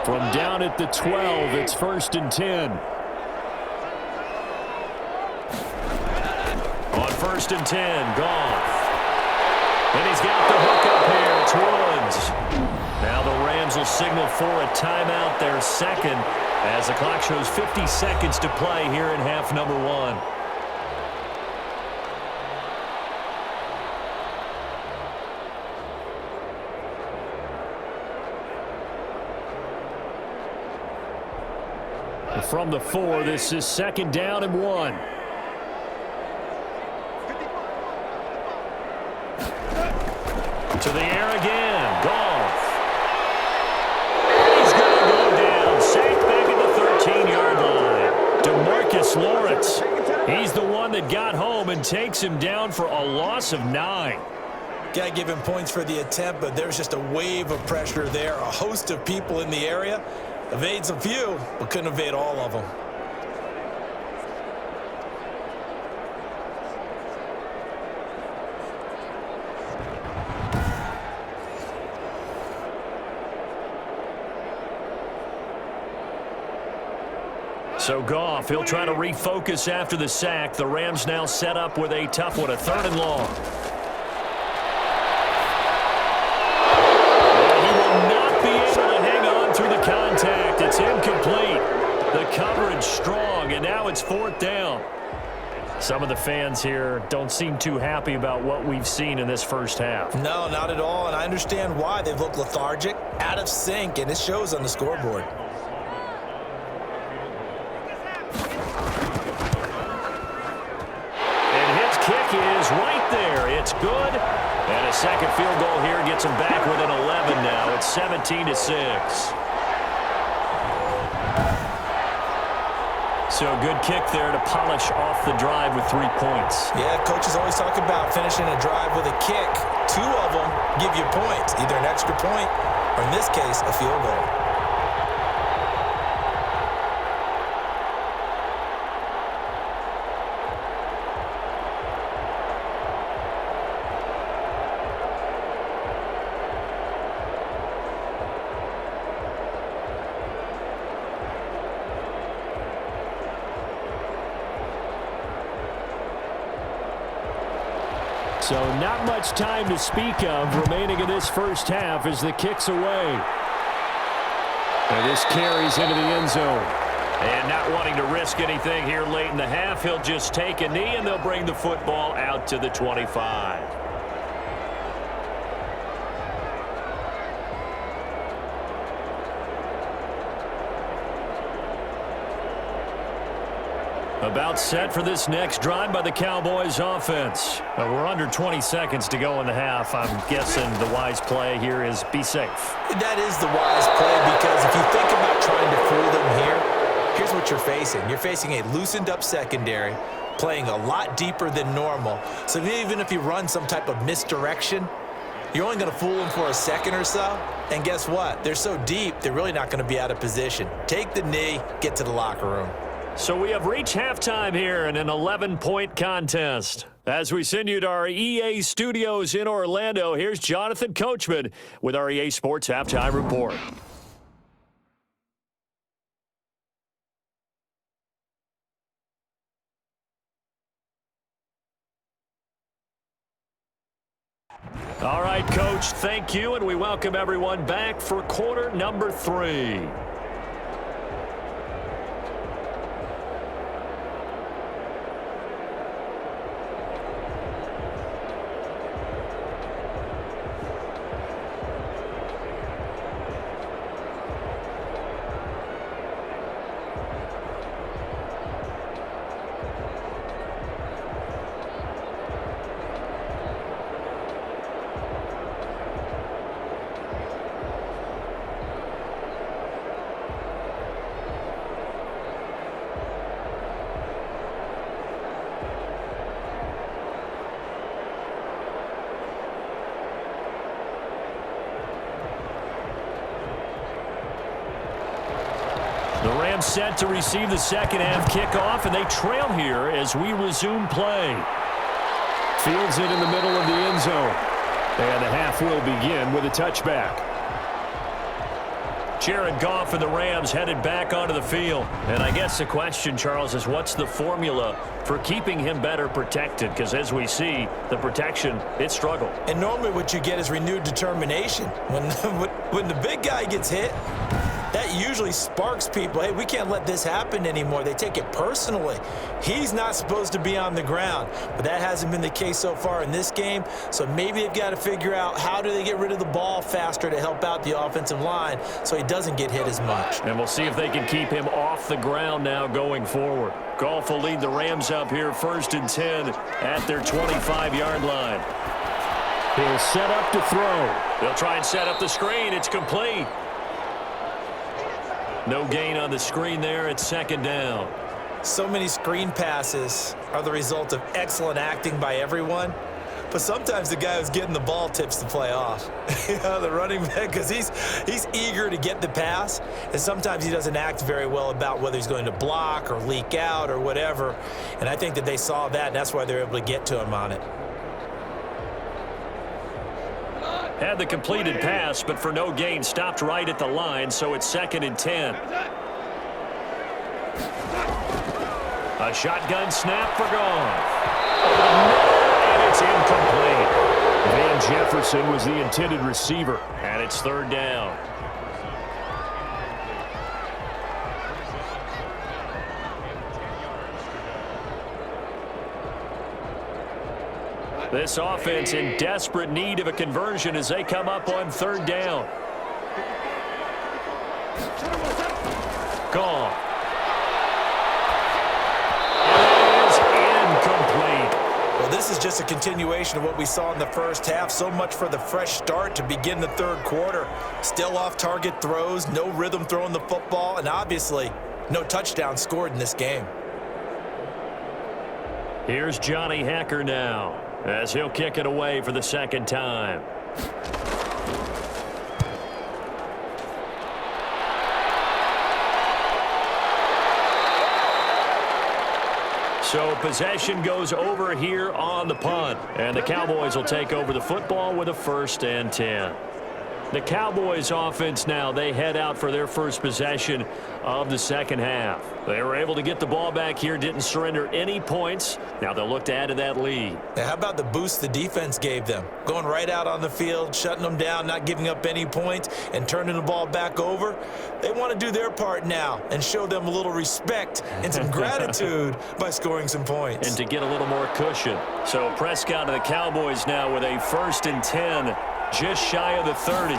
From down at the 12, it's 1st and 10. On 1st and 10, Goff. And he's got the hook up here. It's Woods. Now the Rams will signal for a timeout, their second, As the clock shows 50 seconds to play here in half number 1. From the 4, this is 2nd down and 1. To the air again. Goff. He's going to go down. Sacked back at the 13-yard line. DeMarcus Lawrence. He's the one that got home and takes him down for a loss of 9. Got to give him points for the attempt, but there's just a wave of pressure there. A host of people in the area. Evades a few, but couldn't evade all of them. So Goff, he'll try to refocus after the sack. The Rams now set up with a tough one, a 3rd and long. Through the contact. It's incomplete. The coverage strong, and now it's 4th down. Some of the fans here don't seem too happy about what we've seen in this first half. No, not at all, and I understand why. They've looked lethargic, out of sync, and it shows on the scoreboard. And his kick is right there. It's good. And a second field goal here gets him back within 11 now. It's 17-6. So a good kick there to polish off the drive with 3 points. Yeah, coaches always talk about finishing a drive with a kick. 2 of them give you points, either an extra point or, in this case, a field goal. So not much time to speak of remaining in this first half as the kick's away. And this carries into the end zone. And not wanting to risk anything here late in the half, he'll just take a knee and they'll bring the football out to the 25. About set for this next drive by the Cowboys offense. We're under 20 seconds to go in the half. I'm guessing the wise play here is be safe. That is the wise play, because if you think about trying to fool them here, here's what you're facing. You're facing a loosened up secondary, playing a lot deeper than normal. So even if you run some type of misdirection, you're only going to fool them for a second or so. And guess what? They're so deep, they're really not going to be out of position. Take the knee, get to the locker room. So we have reached halftime here in an 11-point contest. As we send you to our EA studios in Orlando, here's Jonathan Coachman with our EA Sports Halftime Report. All right, Coach, thank you, and we welcome everyone back for quarter number 3. The Rams set to receive the second half kickoff, and they trail here as we resume play. Fields it in the middle of the end zone. And the half will begin with a touchback. Jared Goff and the Rams headed back onto the field. And I guess the question, Charles, is what's the formula for keeping him better protected? Because as we see, the protection, it struggled. And normally what you get is renewed determination. When the big guy gets hit, that that usually sparks people. Hey, we can't let this happen anymore. They take it personally. He's not supposed to be on the ground, but that hasn't been the case so far in this game. So maybe they've got to figure out how do they get rid of the ball faster to help out the offensive line so he doesn't get hit as much. And we'll see if they can keep him off the ground now going forward. Goff will lead the Rams up here 1st and 10 at their 25-yard line. He'll set up to throw. They'll try and set up the screen. It's complete. No gain on the screen there. It's 2nd down. So many screen passes are the result of excellent acting by everyone. But sometimes the guy who's getting the ball tips the play off. The running back, because he's eager to get the pass, and sometimes he doesn't act very well about whether he's going to block or leak out or whatever. And I think that they saw that, and that's why they're able to get to him on it. Had the completed pass, but for no gain, stopped right at the line, so it's 2nd and 10. A shotgun snap for Goff. And it's incomplete. Van Jefferson was the intended receiver, and it's 3rd down. This offense in desperate need of a conversion as they come up on 3rd down. Goff. It is incomplete. Well, this is just a continuation of what we saw in the first half. So much for the fresh start to begin the 3rd quarter. Still off-target throws, no rhythm throwing the football, and obviously no touchdown scored in this game. Here's Johnny Hacker now, as he'll kick it away for the 2nd time. So possession goes over here on the punt, and the Cowboys will take over the football with a 1st and 10. The Cowboys offense now, they head out for their first possession of the 2nd half. They were able to get the ball back here, didn't surrender any points. Now they'll look to add to that lead. Now, how about the boost the defense gave them? Going right out on the field, shutting them down, not giving up any points, and turning the ball back over. They want to do their part now and show them a little respect and some gratitude by scoring some points. And to get a little more cushion. So Prescott and the Cowboys now with a 1st and 10. Just shy of the 30.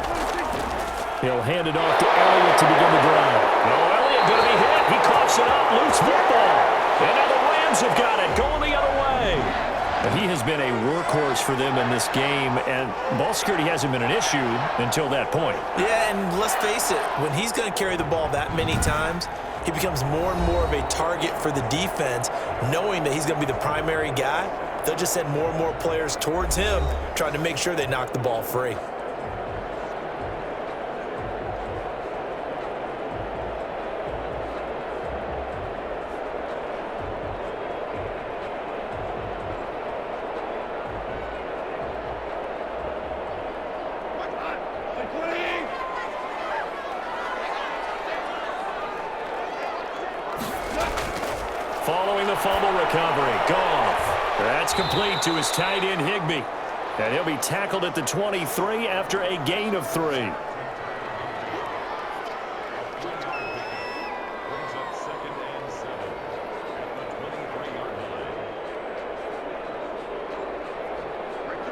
He'll hand it off to Elliott to begin the drive. No, Elliott going to be hit. He coughs it up. Loose football. And now the Rams have got it. Going the other way. He has been a workhorse for them in this game, and ball security hasn't been an issue until that point. Yeah, and let's face it, when he's going to carry the ball that many times, he becomes more and more of a target for the defense, knowing that he's going to be the primary guy. They'll just send more and more players towards him, trying to make sure they knock the ball free. Following the fumble recovery, Goff. That's complete to his tight end, Higbee. And he'll be tackled at the 23 after a gain of 3.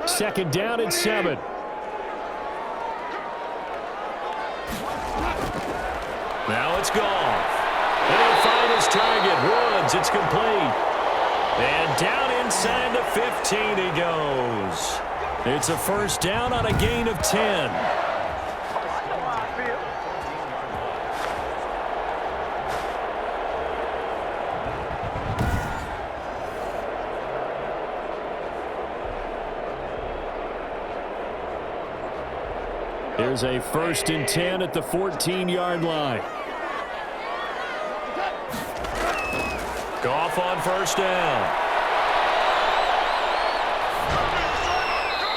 Second down and 7. Now it's Goff. And he'll find his target, Woods. It's complete. And down inside the 15 he goes. It's a 1st down on a gain of 10. Here's a 1st and 10 at the 14-yard line. Goff on 1st down.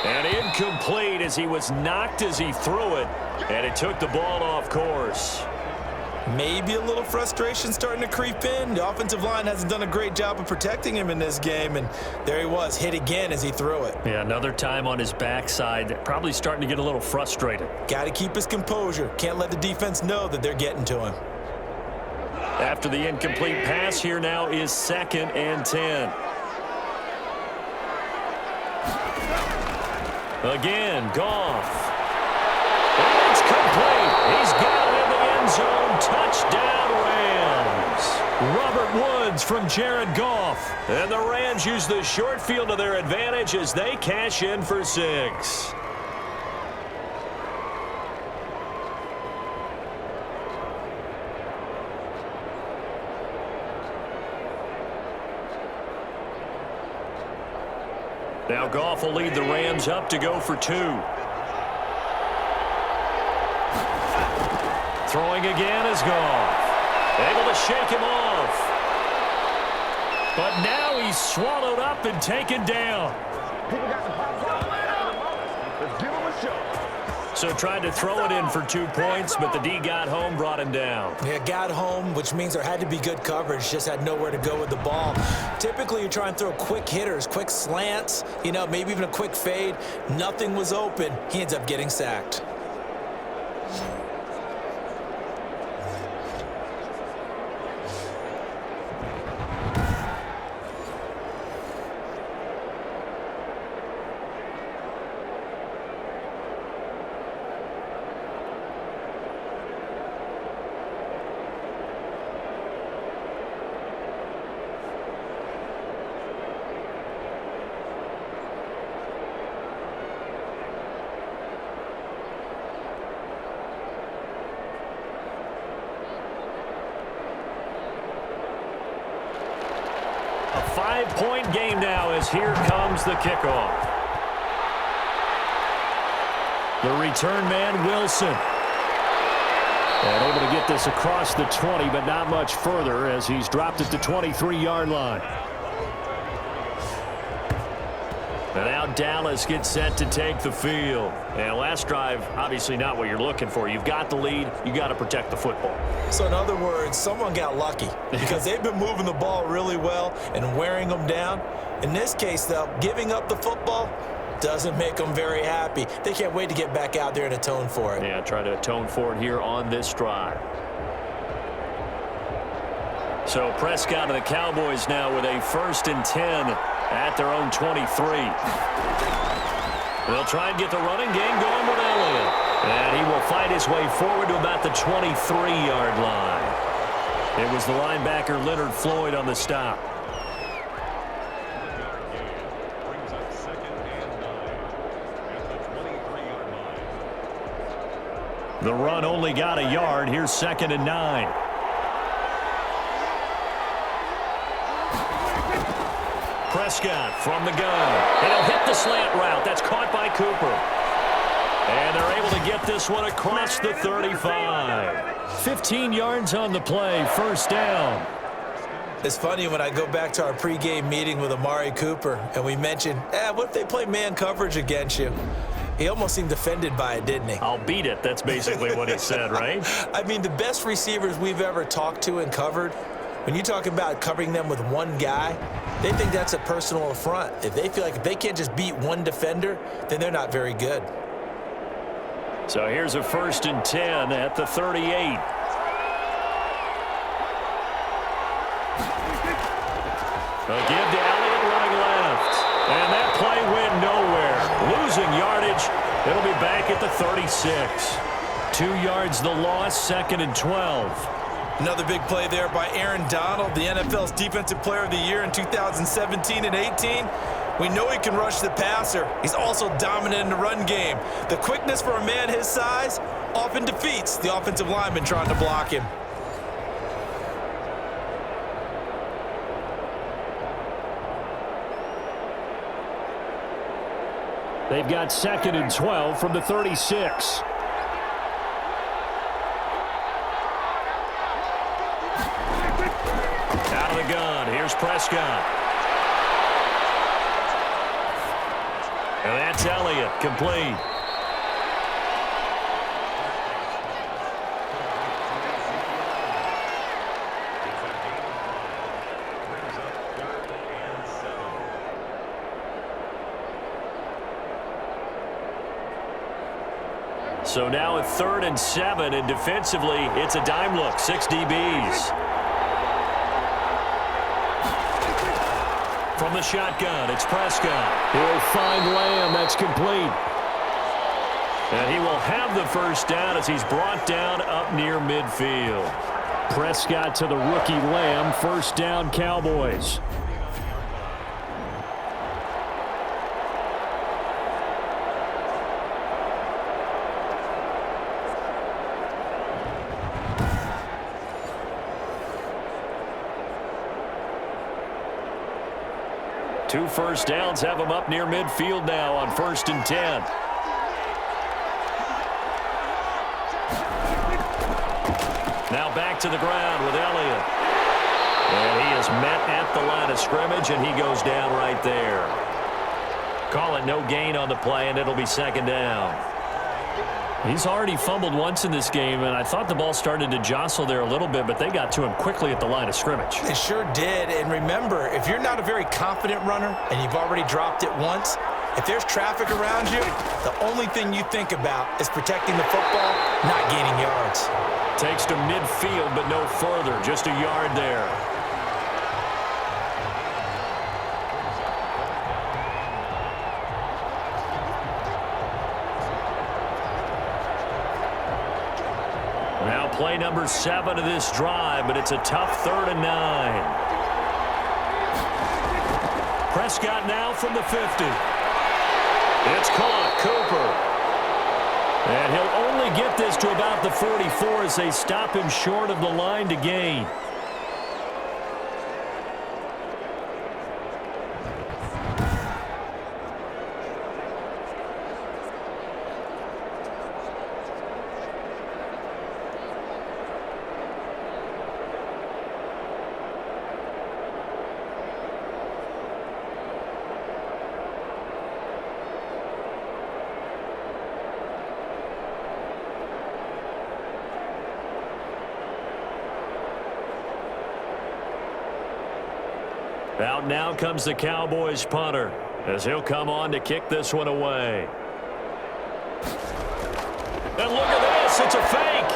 And incomplete as he was knocked as he threw it, and it took the ball off course. Maybe a little frustration starting to creep in. The offensive line hasn't done a great job of protecting him in this game, and there he was, hit again as he threw it. Yeah, another time on his backside, probably starting to get a little frustrated. Got to keep his composure. Can't let the defense know that they're getting to him. After the incomplete pass, here now is 2nd and 10. Again, Goff. And it's complete. He's got it in the end zone. Touchdown, Rams. Robert Woods from Jared Goff. And the Rams use the short field to their advantage as they cash in for 6. Now Goff will lead the Rams up to go for 2. Throwing again is Goff. Able to shake him off. But now he's swallowed up and taken down. Let's give him a show. So tried to throw it in for 2 points, but the D got home, brought him down. Yeah, got home, which means there had to be good coverage. Just had nowhere to go with the ball. Typically, you try and throw quick hitters, quick slants, maybe even a quick fade. Nothing was open. He ends up getting sacked. A 5-point game now as here comes the kickoff. The return man, Wilson. And able to get this across the 20, but not much further as he's dropped at the 23-yard line. And now Dallas gets set to take the field. And last drive, obviously not what you're looking for. You've got the lead. You got to protect the football. So in other words, someone got lucky because they've been moving the ball really well and wearing them down. In this case, though, giving up the football doesn't make them very happy. They can't wait to get back out there and atone for it. Yeah, try to atone for it here on this drive. So Prescott and the Cowboys now with a 1st and 10 at their own 23. They'll try and get the running game going with Elliott. And he will fight his way forward to about the 23-yard line. It was the linebacker Leonard Floyd on the stop. Brings up 2nd and 9 at the 23-yard line. The run only got a yard. Here's 2nd and 9. Prescott from the gun. And he'll hit the slant route. That's caught by Cooper. And they're able to get this one across the 35. 15 yards on the play. 1st down. It's funny when I go back to our pregame meeting with Amari Cooper and we mentioned, what if they play man coverage against you? He almost seemed offended by it, didn't he? I'll beat it. That's basically what he said, right? I mean, the best receivers we've ever talked to and covered, when you talk about covering them with one guy, they think that's a personal affront. If they feel like if they can't just beat one defender, then they're not very good. So here's a 1st and 10 at the 38. A give to Elliott running left. And that play went nowhere. Losing yardage. It'll be back at the 36. 2 yards the loss, 2nd and 12. Another big play there by Aaron Donald, the NFL's Defensive Player of the Year in 2017 and 18. We know he can rush the passer. He's also dominant in the run game. The quickness for a man his size often defeats the offensive lineman trying to block him. They've got 2nd and 12 from the 36. Out of the gun. Here's Prescott. And that's Elliott, complete. So now at 3rd and 7, and defensively, it's a dime look, 6 DBs. From the shotgun, it's Prescott. He'll find Lamb. That's complete. And he will have the first down as he's brought down up near midfield. Prescott to the rookie Lamb. First down, Cowboys. Two first downs have him up near midfield now on 1st and 10. Now back to the ground with Elliott. And he is met at the line of scrimmage, and he goes down right there. Call it no gain on the play, and it'll be 2nd down. He's already fumbled once in this game, and I thought the ball started to jostle there a little bit, but they got to him quickly at the line of scrimmage. They sure did. And remember, if you're not a very confident runner and you've already dropped it once, if there's traffic around you, the only thing you think about is protecting the football, not gaining yards. Takes to midfield, but no further. Just a yard there. Now play number 7 of this drive, but it's a tough 3rd and 9. Prescott now from the 50. It's caught. Cooper. And he'll only get this to about the 44 as they stop him short of the line to gain. Out now comes the Cowboys punter as he'll come on to kick this one away. And look at this. It's a fake.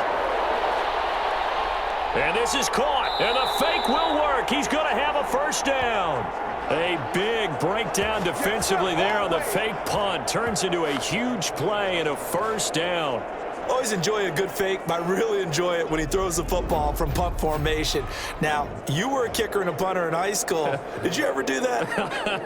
And this is caught. And the fake will work. He's going to have a first down. A big breakdown defensively there on the fake punt. Turns into a huge play and a first down. Always enjoy a good fake, but I really enjoy it when he throws the football from punt formation. Now, you were a kicker and a punter in high school. Did you ever do that?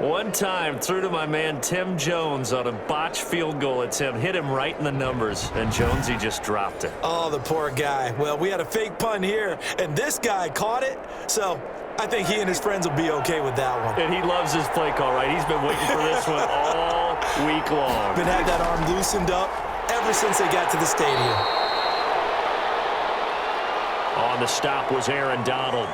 One time, threw to my man Tim Jones on a botched field goal attempt. Hit him right in the numbers, and Jonesy just dropped it. Oh, the poor guy. Well, we had a fake punt here, and this guy caught it, so I think he and his friends will be okay with that one. And he loves his play call, right? He's been waiting for this one all week long. Been had that arm loosened up ever since they got to the stadium. On the stop was Aaron Donald.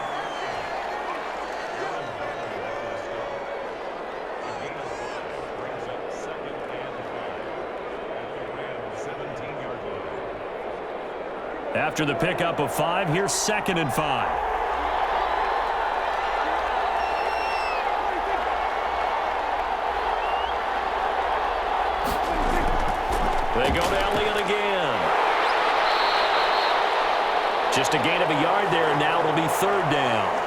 After the pickup of 5, here's 2nd and 5. They go to Elliott again. Just a gain of a yard there, and now it'll be 3rd down.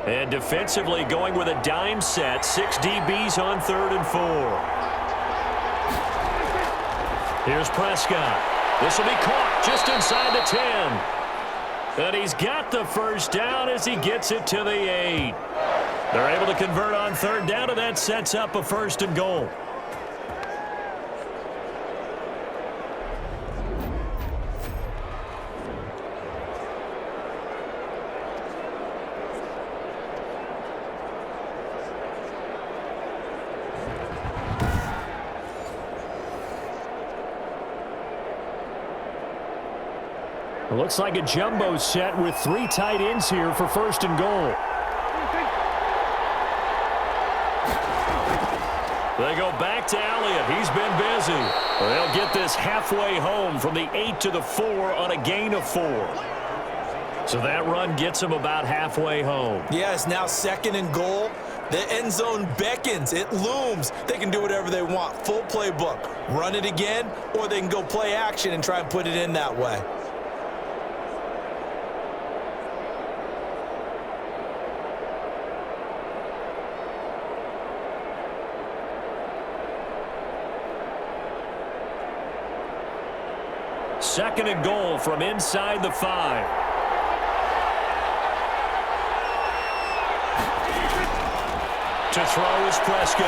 And defensively going with a dime set, 6 DBs on 3rd and 4. Here's Prescott. This will be caught just inside the 10. And he's got the first down as he gets it to the 8. They're able to convert on 3rd down, and that sets up a 1st and goal. It looks like a jumbo set with 3 tight ends here for 1st and goal. They go back to Elliott. He's been busy. They'll get this halfway home from the 8 to the 4 on a gain of 4. So that run gets them about halfway home. Yeah, it's now 2nd and goal. The end zone beckons. It looms. They can do whatever they want. Full playbook. Run it again, or they can go play action and try and put it in that way. Second and goal from inside the 5. To throw is Prescott.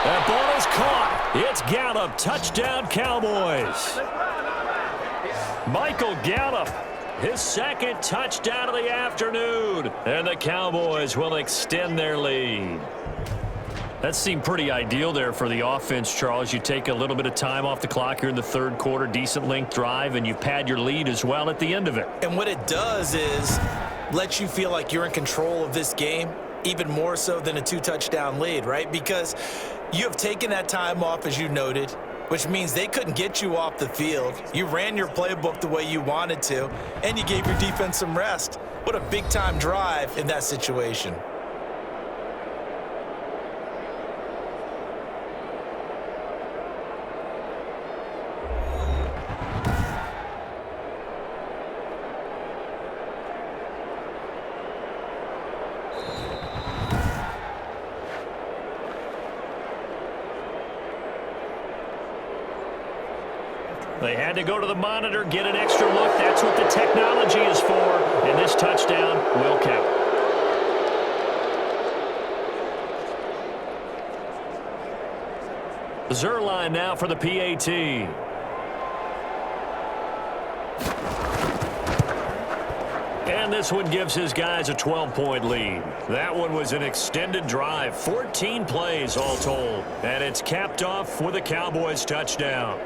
That ball is caught. It's Gallup. Touchdown, Cowboys. Michael Gallup, his 2nd touchdown of the afternoon. And the Cowboys will extend their lead. That seemed pretty ideal there for the offense, Charles. You take a little bit of time off the clock here in the 3rd quarter, decent length drive, and you pad your lead as well at the end of it. And what it does is let you feel like you're in control of this game, even more so than a 2-touchdown lead, right? Because you have taken that time off, as you noted, which means they couldn't get you off the field. You ran your playbook the way you wanted to, and you gave your defense some rest. What a big-time drive in that situation. They had to go to the monitor, get an extra look. That's what the technology is for. And this touchdown will count. Zerline now for the PAT. And this one gives his guys a 12-point lead. That one was an extended drive, 14 plays all told. And it's capped off with a Cowboys touchdown.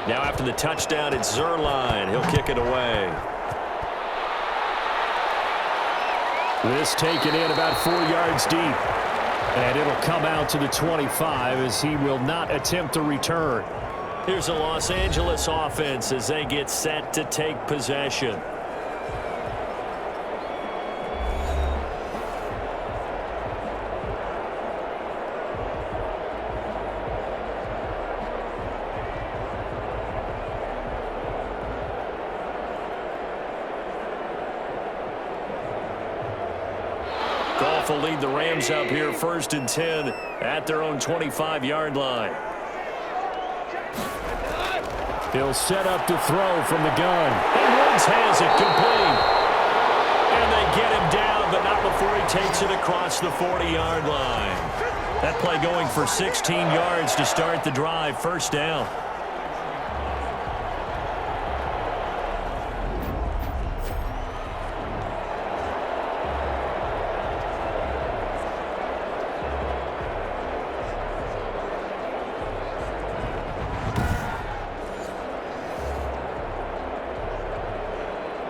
Now after the touchdown, it's Zerline. He'll kick it away. This taken in about 4 yards deep. And it'll come out to the 25 as he will not attempt a return. Here's the Los Angeles offense as they get set to take possession. Goff will lead the Rams up here 1st and 10 at their own 25-yard line. He'll set up to throw from the gun. And Woods has it complete. And they get him down, but not before he takes it across the 40-yard line. That play going for 16 yards to start the drive. 1st down.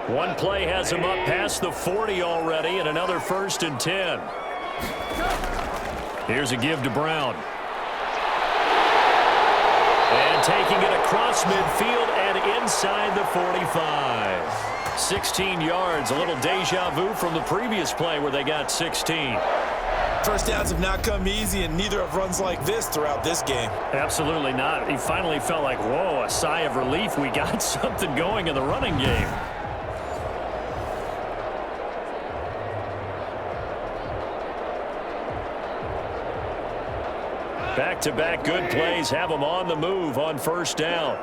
One play has him up past the 40 already, and another 1st and 10. Here's a give to Brown. And taking it across midfield and inside the 45. 16 yards, a little deja vu from the previous play where they got 16. First downs have not come easy, and neither have runs like this throughout this game. Absolutely not. He finally felt like, whoa, a sigh of relief. We got something going in the running game. Back-to-back good plays have them on the move on 1st down.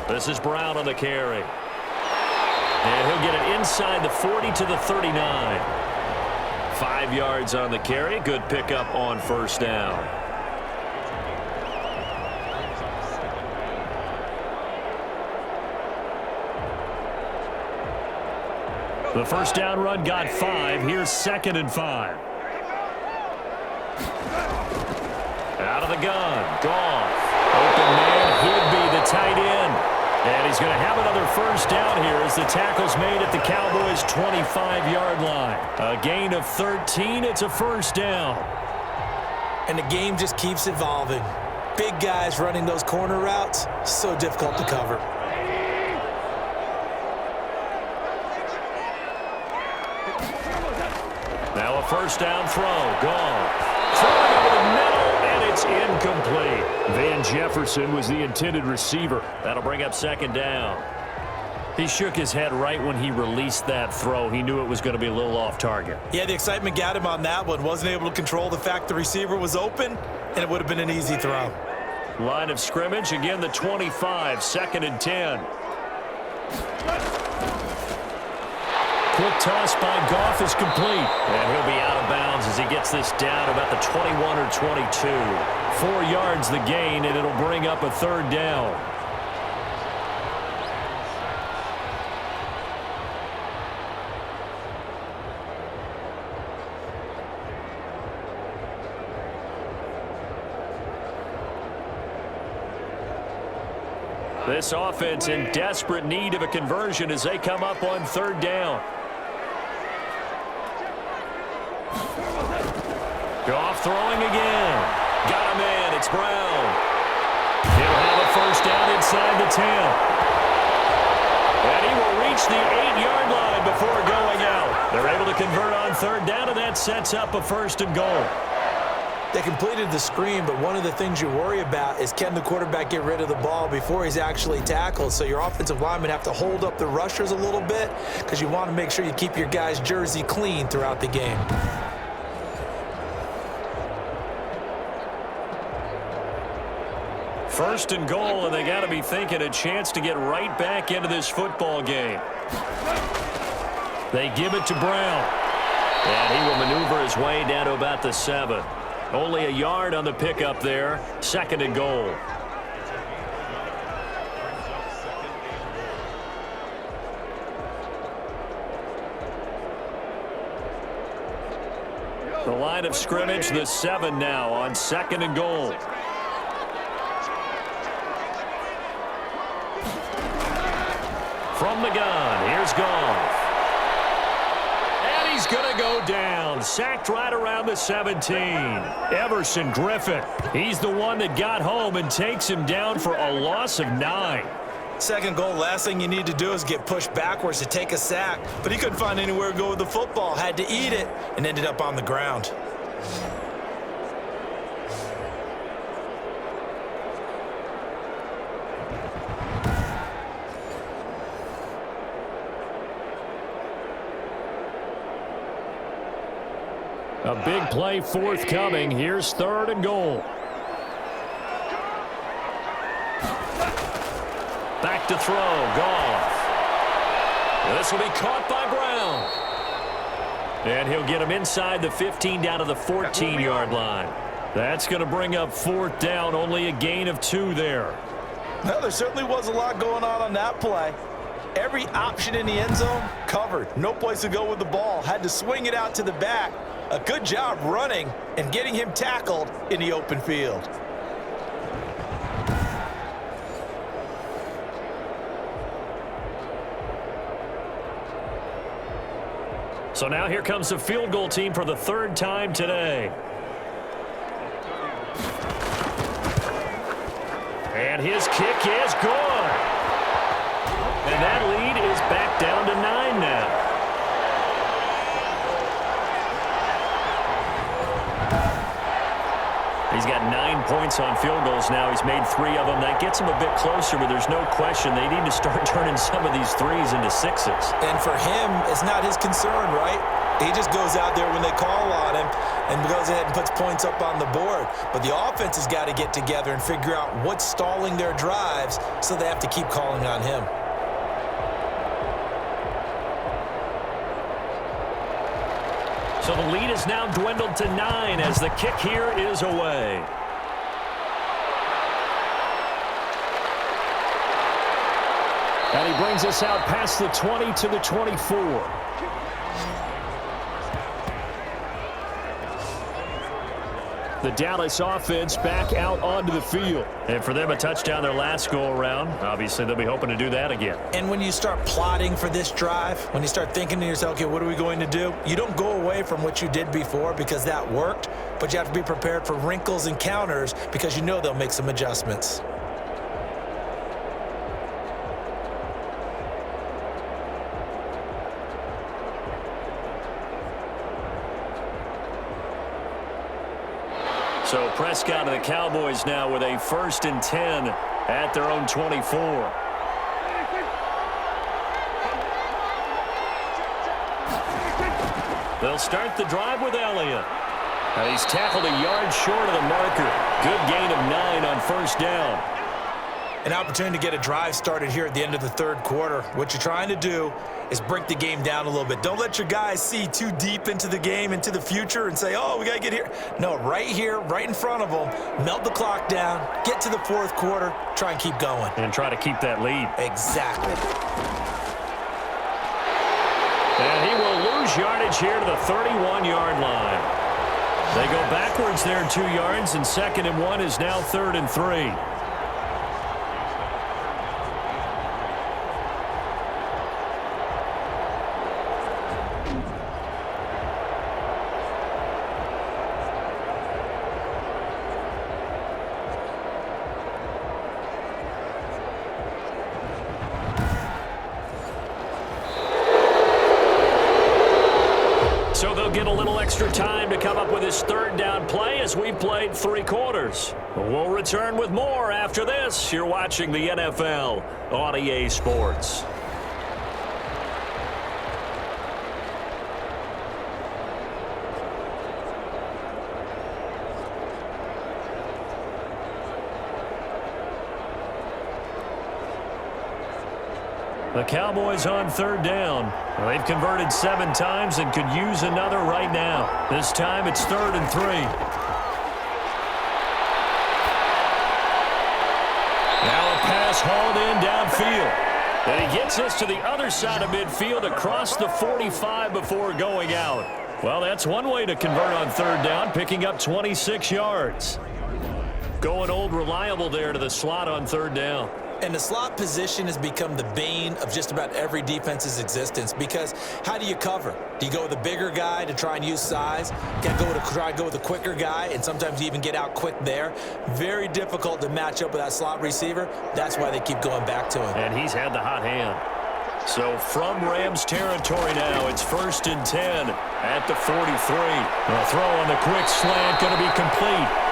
This is Brown on the carry. And he'll get it inside the 40 to the 39. 5 yards on the carry. Good pickup on first down. The first down run got 5. Here's 2nd and 5. Out of the gun. Goff. Open man. Higby, the tight end. And he's going to have another first down here as the tackle's made at the Cowboys' 25-yard line. A gain of 13. It's a first down. And the game just keeps evolving. Big guys running those corner routes, so difficult to cover. Now a first down throw. Goff. Throwing over the middle, and it's incomplete. Van Jefferson was the intended receiver. That'll bring up 2nd down. He shook his head right when he released that throw. He knew it was going to be a little off target. Yeah, the excitement got him on that one. Wasn't able to control the fact the receiver was open, and it would have been an easy throw. Line of scrimmage, again the 25, 2nd and 10. Quick toss by Goff is complete. And he'll be out of bounds as he gets this down about the 21 or 22. 4 yards the gain, and it'll bring up a 3rd down. This offense in desperate need of a conversion as they come up on 3rd down. Goff throwing again. Got a man. It's Brown. He'll have a first down inside the 10. And he will reach the 8-yard line before going out. They're able to convert on 3rd down, and that sets up a 1st and goal. They completed the screen, but one of the things you worry about is can the quarterback get rid of the ball before he's actually tackled. So your offensive linemen have to hold up the rushers a little bit because you want to make sure you keep your guy's jersey clean throughout the game. First and goal, and they got to be thinking a chance to get right back into this football game. They give it to Brown. And he will maneuver his way down to about the 7. Only a yard on the pickup there. 2nd and goal. The line of scrimmage, the 7 now on 2nd and goal. From the gun, here's Goff. And he's going to go down. Sacked right around the 17. Everson Griffin. He's the one that got home and takes him down for a loss of 9. 2nd goal, last thing you need to do is get pushed backwards to take a sack. But he couldn't find anywhere to go with the football. Had to eat it and ended up on the ground. A big play forthcoming. Here's 3rd and goal. Back to throw. Goff. This will be caught by Brown. And he'll get him inside the 15 down to the 14-yard line. That's going to bring up 4th down. Only a gain of 2 there. Well, there certainly was a lot going on that play. Every option in the end zone covered. No place to go with the ball. Had to swing it out to the back. A good job running and getting him tackled in the open field. So now here comes the field goal team for the 3rd time today. And his kick is good. And that lead is back down to 9 now. He's got 9 points on field goals now. He's made 3 of them. That gets him a bit closer, but there's no question they need to start turning some of these 3s into 6s. And for him, it's not his concern, right? He just goes out there when they call on him and goes ahead and puts points up on the board. But the offense has got to get together and figure out what's stalling their drives, so they have to keep calling on him. So the lead is now dwindled to 9 as the kick here is away. And he brings us out past the 20 to the 24. The Dallas offense back out onto the field. And for them, a touchdown their last go-around. Obviously, they'll be hoping to do that again. And when you start plotting for this drive, when you start thinking to yourself, okay, what are we going to do? You don't go away from what you did before because that worked, but you have to be prepared for wrinkles and counters because you know they'll make some adjustments. So Prescott and the Cowboys now with a 1st and 10 at their own 24. They'll start the drive with Elliott. And he's tackled a yard short of the marker. Good gain of 9 on 1st down. An opportunity to get a drive started here at the end of the 3rd quarter. What you're trying to do is break the game down a little bit. Don't let your guys see too deep into the game, into the future, and say, oh, we got to get here. No, right here, right in front of them, melt the clock down, get to the 4th quarter, try and keep going. And try to keep that lead. Exactly. And he will lose yardage here to the 31-yard line. They go backwards there 2 yards, and 2nd and 1 is now 3rd and 3. So they'll get a little extra time to come up with his 3rd down play as we've played 3 quarters. We'll return with more after this. You're watching the NFL on EA Sports. The Cowboys on 3rd down. They've converted 7 times and could use another right now. This time it's 3rd and 3. Now a pass hauled in downfield. And he gets us to the other side of midfield across the 45 before going out. Well, that's one way to convert on 3rd down, picking up 26 yards. Going old reliable there to the slot on 3rd down. And the slot position has become the bane of just about every defense's existence because how do you cover? Do you go with a bigger guy to try and use size? Try to go with a quicker guy, and sometimes you even get out quick there. Very difficult to match up with that slot receiver. That's why they keep going back to him. And he's had the hot hand. So from Rams territory now, it's 1st and 10 at the 43. The throw on the quick slant going to be complete.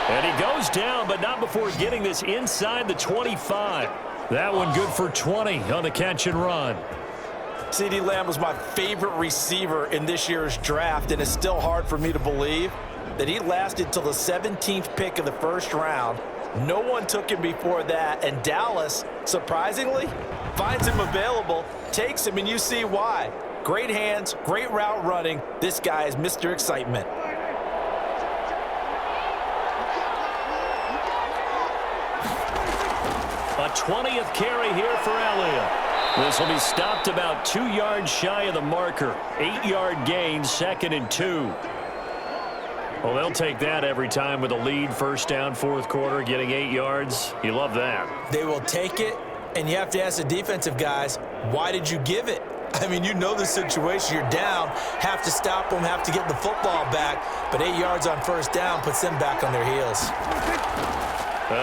And he goes down, but not before getting this inside the 25. That one good for 20 on the catch and run. CeeDee Lamb was my favorite receiver in this year's draft, and it's still hard for me to believe that he lasted till the 17th pick of the 1st round. No one took him before that, and Dallas, surprisingly, finds him available, takes him, and you see why. Great hands, great route running. This guy is Mr. Excitement. A 20th carry here for Elliott. This will be stopped about 2 yards shy of the marker. 8-yard gain, 2nd and 2. Well, they'll take that every time with a lead. 1st down, 4th quarter, getting 8 yards. You love that. They will take it, and you have to ask the defensive guys, why did you give it? I mean, you know the situation. You're down, have to stop them, have to get the football back, but 8 yards on 1st down puts them back on their heels.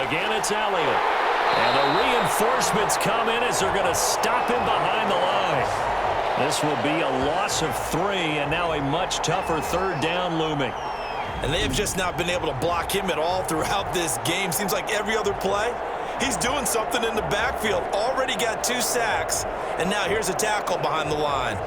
Again, it's Elliott. And the reinforcements come in as they're going to stop him behind the line. This will be a loss of 3, and now a much tougher 3rd down looming. And they have just not been able to block him at all throughout this game. Seems like every other play, he's doing something in the backfield. Already got 2 sacks, and now here's a tackle behind the line.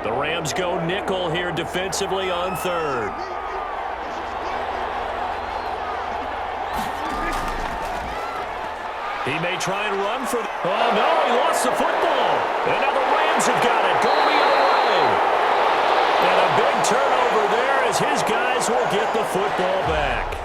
The Rams go nickel here defensively on 3rd. He may try and run for oh, no, he lost the football. And now the Rams have got it. Going the other way. And a big turnover there as his guys will get the football back.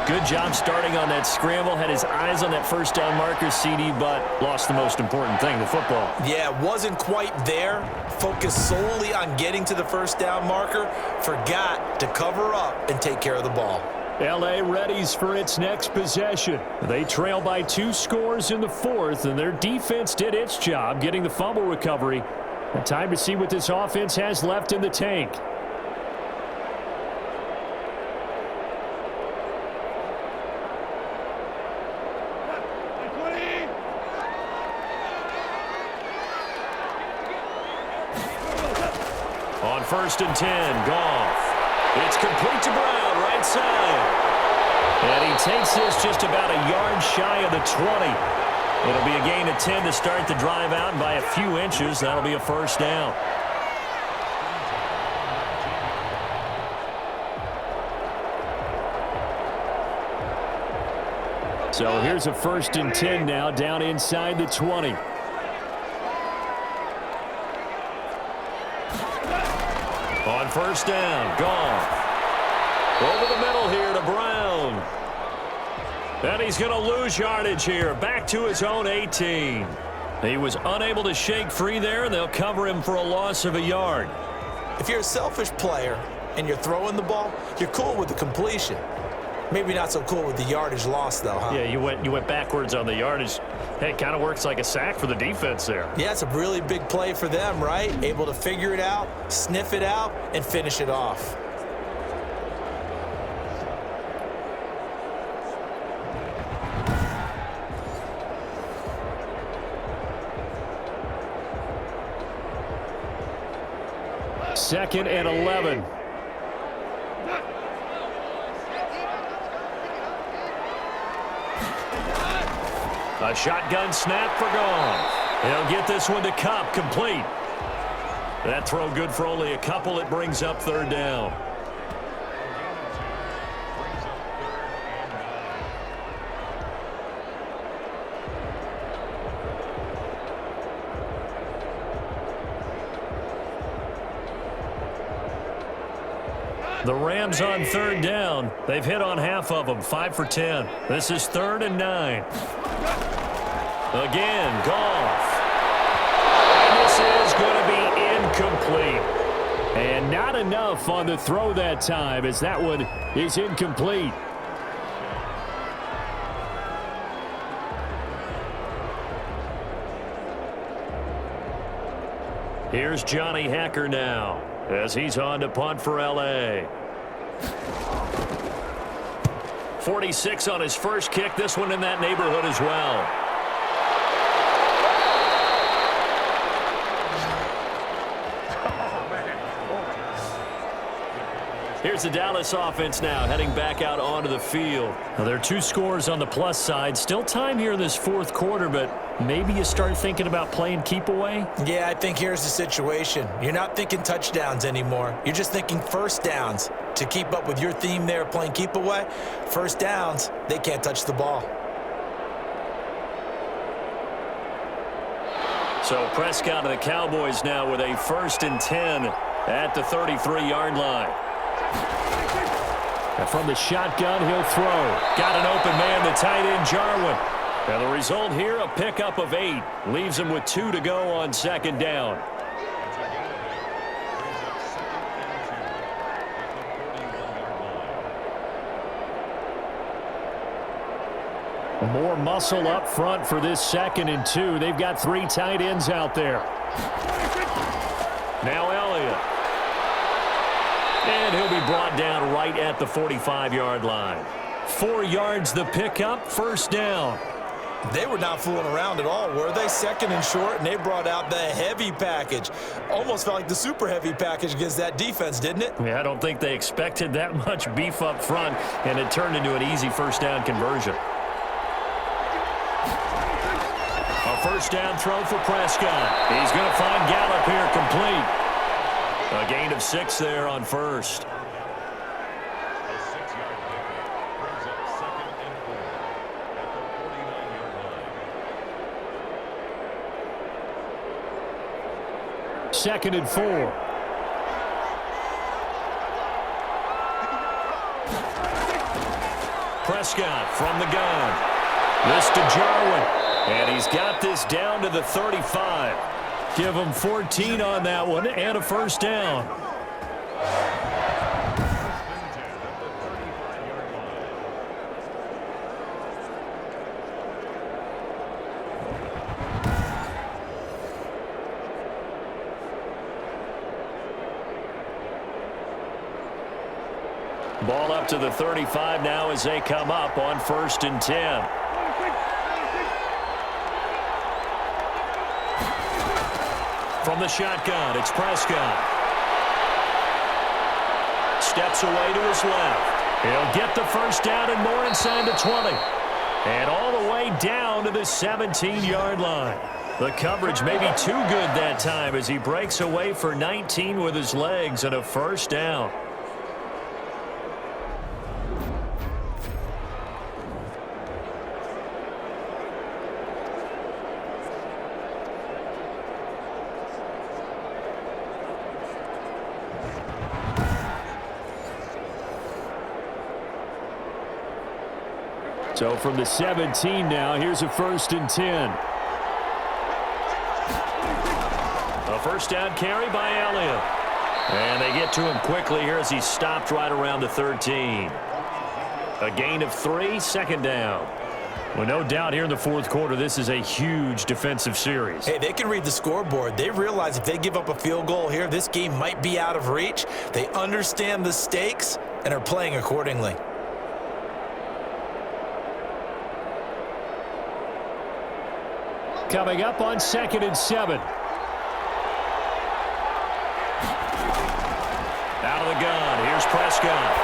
Good job starting on that scramble. Had his eyes on that first down marker, CD, but lost the most important thing, the football. Yeah, wasn't quite there. Focused solely on getting to the first down marker. Forgot to cover up and take care of the ball. L.A. readies for its next possession. They trail by 2 scores in the fourth, and their defense did its job getting the fumble recovery. And time to see what this offense has left in the tank. On 1st and 10, Goff. It's complete to Brown, right side. And he takes this just about a yard shy of the 20. It'll be a gain of 10 to start the drive out, and by a few inches, that'll be a first down. So here's a 1st and 10 now, down inside the 20. On 1st down, Goff. Over the middle here to Brown. And he's going to lose yardage here. Back to his own 18. He was unable to shake free there, and they'll cover him for a loss of a yard. If you're a selfish player and you're throwing the ball, you're cool with the completion. Maybe not so cool with the yardage loss, though, huh? Yeah, you went backwards on the yardage. Hey, it kind of works like a sack for the defense there. Yeah, it's a really big play for them, right? Able to figure it out, sniff it out, and finish it off. Second and 11. A shotgun snap for Goff. He'll get this one to Cup, complete. That throw good for only a couple. It brings up 3rd down. The Rams on 3rd down. They've hit on half of them, 5 for 10. This is 3rd and 9. Again, Goff. And this is going to be incomplete. And not enough on the throw that time, as that one is incomplete. Here's Johnny Hacker now, as he's on to punt for L.A. 46 on his first kick. This one in that neighborhood as well. Here's the Dallas offense now, heading back out onto the field. Now, there are 2 scores on the plus side. Still time here in this 4th quarter, but maybe you start thinking about playing keep away? Yeah, I think here's the situation. You're not thinking touchdowns anymore. You're just thinking first downs. To keep up with your theme there, playing keep away, first downs, they can't touch the ball. So Prescott and the Cowboys now with a 1st and 10 at the 33-yard line. And from the shotgun, he'll throw. Got an open man, the tight end, Jarwin. And the result here, a pickup of 8. Leaves him with 2 to go on 2nd down. More muscle up front for this 2nd and 2. They've got 3 tight ends out there. Now Elliott. And he'll be brought down right at the 45-yard line. 4 yards the pickup, 1st down. They were not fooling around at all, were they? 2nd and short, and they brought out the heavy package. Almost felt like the super heavy package against that defense, didn't it? Yeah, I don't think they expected that much beef up front, and it turned into an easy 1st down conversion. A 1st down throw for Prescott. He's going to find Gallup here, complete. A gain of 6 there on 1st. 2nd and 4. Prescott from the gun. This to Jarwin. And he's got this down to the 35. Give him 14 on that one and a first down. Ball up to the 35 now as they come up on 1st and 10. From the shotgun, it's Prescott. Steps away to his left. He'll get the first down and more inside the 20. And all the way down to the 17-yard line. The coverage may be too good that time as he breaks away for 19 with his legs and a first down. So from the 17 now, here's a 1st and 10. A first down carry by Elliott. And they get to him quickly here as he stopped right around the 13. A gain of 3, 2nd down. Well, no doubt here in the 4th quarter, this is a huge defensive series. Hey, they can read the scoreboard. They realize if they give up a field goal here, this game might be out of reach. They understand the stakes and are playing accordingly. Coming up on 2nd and 7. Out of the gun. Here's Prescott.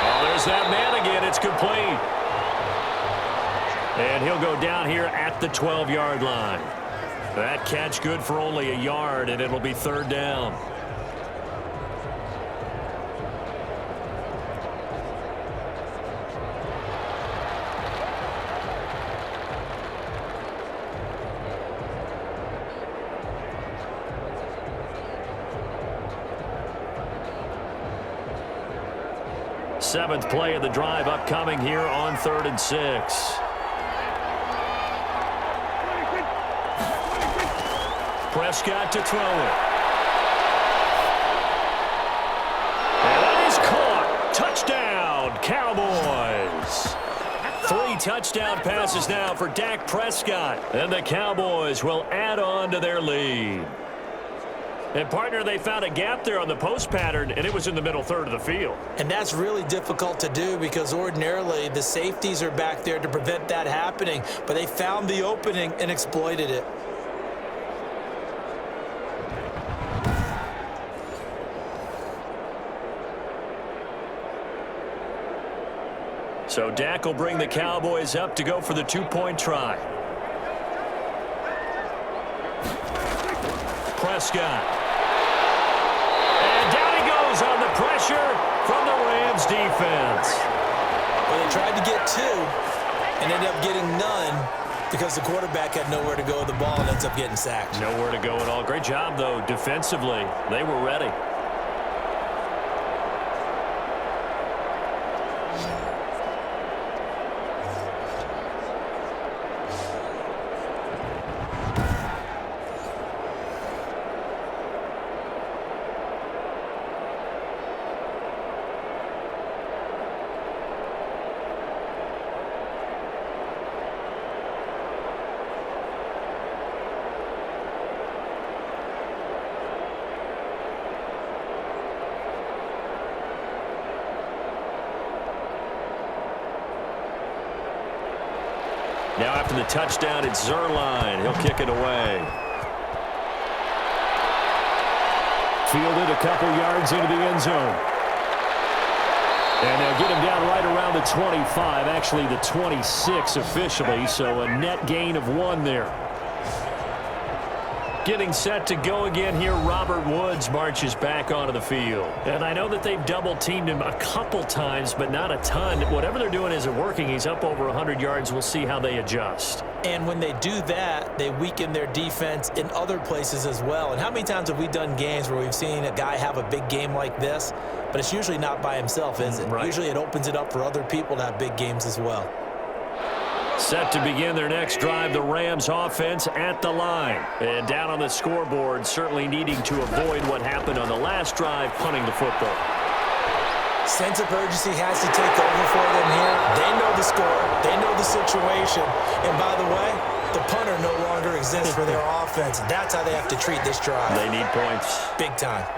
Oh, there's that man again. It's complete. And he'll go down here at the 12-yard line. That catch good for only a yard, and it'll be 3rd down. Seventh play of the drive upcoming here on 3rd and 6. Prescott to throw it. And that is caught. Touchdown, Cowboys. 3 touchdown passes now for Dak Prescott. And the Cowboys will add on to their lead. And, partner, they found a gap there on the post pattern, and it was in the middle third of the field. And that's really difficult to do because ordinarily the safeties are back there to prevent that happening. But they found the opening and exploited it. So Dak will bring the Cowboys up to go for the 2-point try. Prescott. And down he goes on the pressure from the Rams defense. Well, they tried to get 2 and ended up getting none because the quarterback had nowhere to go with the ball and ends up getting sacked. Nowhere to go at all. Great job, though, defensively. They were ready. Now after the touchdown, it's Zerline. He'll kick it away. Fielded a couple yards into the end zone. And they'll get him down right around the 25, actually the 26 officially, so a net gain of 1 there. Getting set to go again here, Robert Woods marches back onto the field. And I know that they've double-teamed him a couple times, but not a ton. Whatever they're doing isn't working. He's up over 100 yards. We'll see how they adjust. And when they do that, they weaken their defense in other places as well. And how many times have we done games where we've seen a guy have a big game like this, but it's usually not by himself, is it? Right. Usually it opens it up for other people to have big games as well. Set to begin their next drive, the Rams offense at the line. And down on the scoreboard, certainly needing to avoid what happened on the last drive, punting the football. Sense of urgency has to take over for them here. They know the score. They know the situation. And by the way, the punter no longer exists for their offense. That's how they have to treat this drive. They need points. Big time.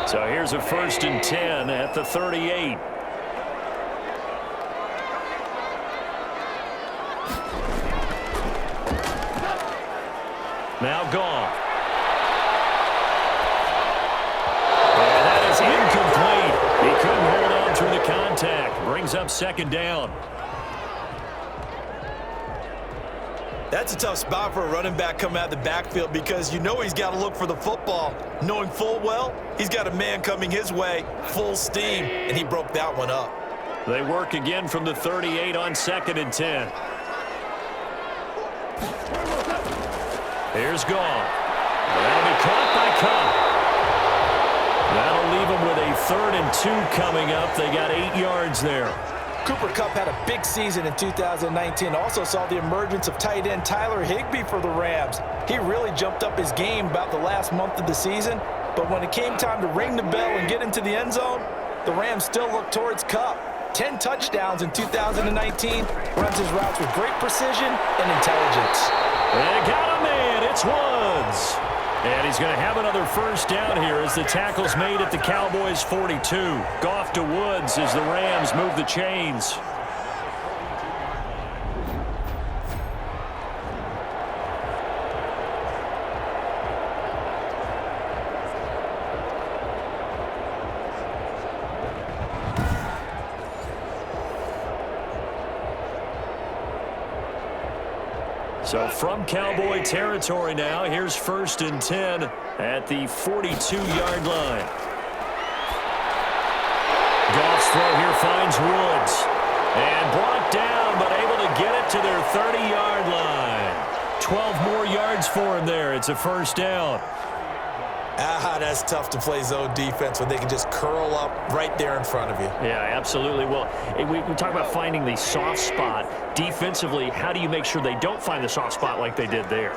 So here's a 1st and 10 at the 38. Now Goff. And that is incomplete. He couldn't hold on through the contact. Brings up 2nd down. That's a tough spot for a running back coming out of the backfield because you know he's got to look for the football, knowing full well he's got a man coming his way, full steam, and he broke that one up. They work again from the 38 on 2nd and 10. Here's Goff. That'll be caught by Cup. That'll leave them with a 3rd and 2 coming up. They got 8 yards there. Cooper Kupp had a big season in 2019. Also saw the emergence of tight end Tyler Higbee for the Rams. He really jumped up his game about the last month of the season. But when it came time to ring the bell and get into the end zone, the Rams still looked towards Kupp. 10 touchdowns in 2019. Runs his routes with great precision and intelligence. They got him in. It's Woods. And he's going to have another 1st down here as the tackle's made at the Cowboys 42. Goff to Woods as the Rams move the chains. So from Cowboy territory now, here's 1st and 10 at the 42-yard line. Goff's throw here finds Woods. And brought down, but able to get it to their 30-yard line. 12 more yards for him there. It's a 1st down. That's tough to play zone defense when they can just curl up right there in front of you. Yeah, absolutely. Well, we talk about finding the soft spot. Defensively, how do you make sure they don't find the soft spot like they did there?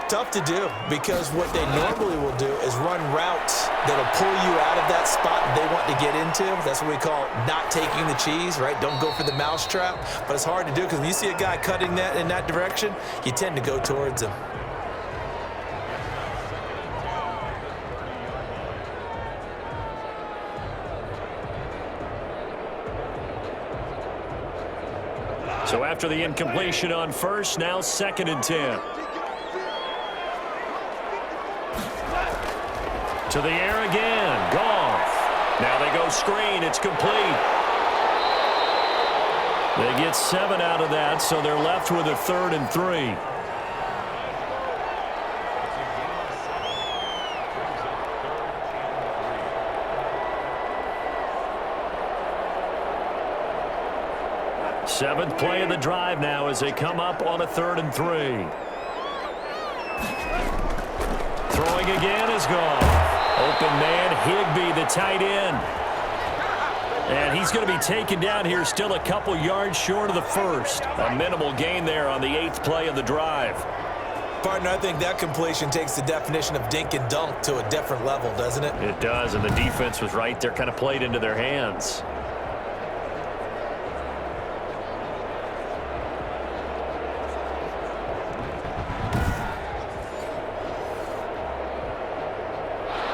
Tough to do because what they normally will do is run routes that'll pull you out of that spot they want to get into. That's what we call not taking the cheese, right? Don't go for the mousetrap. But it's hard to do because when you see a guy cutting that in that direction, you tend to go towards him. So after the incompletion on 1st, now 2nd and 10. To the air again. Goff. Now they go screen. It's complete. They get 7 out of that, so they're left with a 3rd and 3. Seventh play of the drive now as they come up on a 3rd and 3. Throwing again is Goff. Open man, Higbee, the tight end. And he's going to be taken down here still a couple yards short of the 1st. A minimal gain there on the 8th play of the drive. Partner, I think that completion takes the definition of dink and dunk to a different level, doesn't it? It does, and the defense was right there, kind of played into their hands.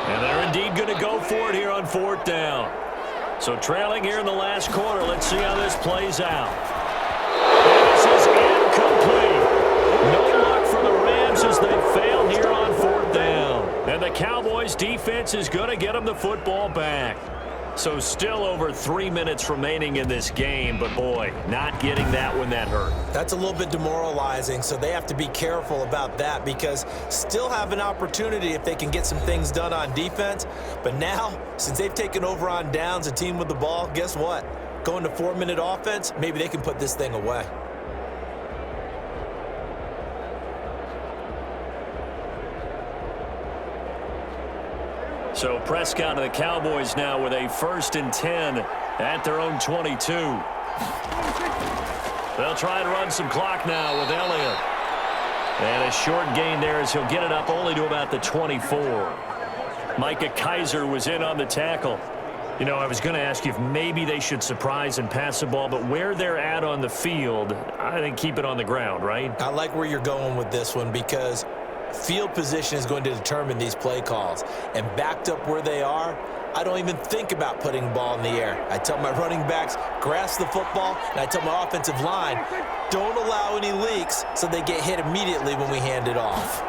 And they're indeed going to go for it here on 4th down. So trailing here in the last quarter. Let's see how this plays out. This is incomplete. No luck for the Rams as they fail here on 4th down. And the Cowboys defense is going to get them the football back. So still over 3 minutes remaining in this game, but boy, not getting that when that hurt. That's a little bit demoralizing, so they have to be careful about that because still have an opportunity if they can get some things done on defense. But now, since they've taken over on downs, a team with the ball, guess what? Going to 4-minute offense, maybe they can put this thing away. So Prescott and the Cowboys now with a 1st and 10 at their own 22. They'll try and run some clock now with Elliott. And a short gain there as he'll get it up only to about the 24. Micah Kaiser was in on the tackle. You know, I was going to ask you if maybe they should surprise and pass the ball, but where they're at on the field, I think keep it on the ground, right? I like where you're going with this one because field position is going to determine these play calls. And backed up where they are, I don't even think about putting the ball in the air. I tell my running backs, grasp the football, and I tell my offensive line, don't allow any leaks so they get hit immediately when we hand it off.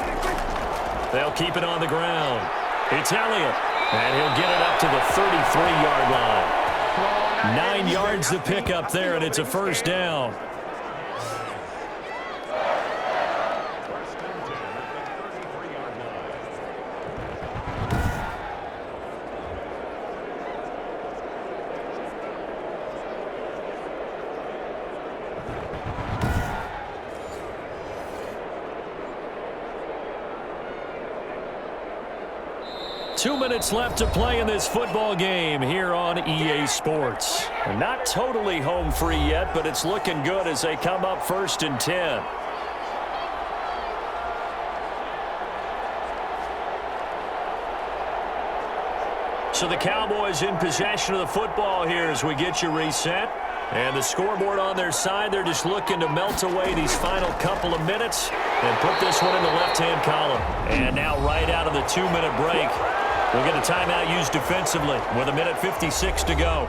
They'll keep it on the ground. It's Elliott, and he'll get it up to the 33-yard line. 9 yards to pick up there, and it's a 1st down. 2 minutes left to play in this football game here on EA Sports. Not totally home free yet, but it's looking good as they come up 1st and 10. So the Cowboys in possession of the football here as we get you reset. And the scoreboard on their side, they're just looking to melt away these final couple of minutes and put this one in the left-hand column. And now right out of the 2-minute break, we'll get a timeout used defensively with 1:56 to go.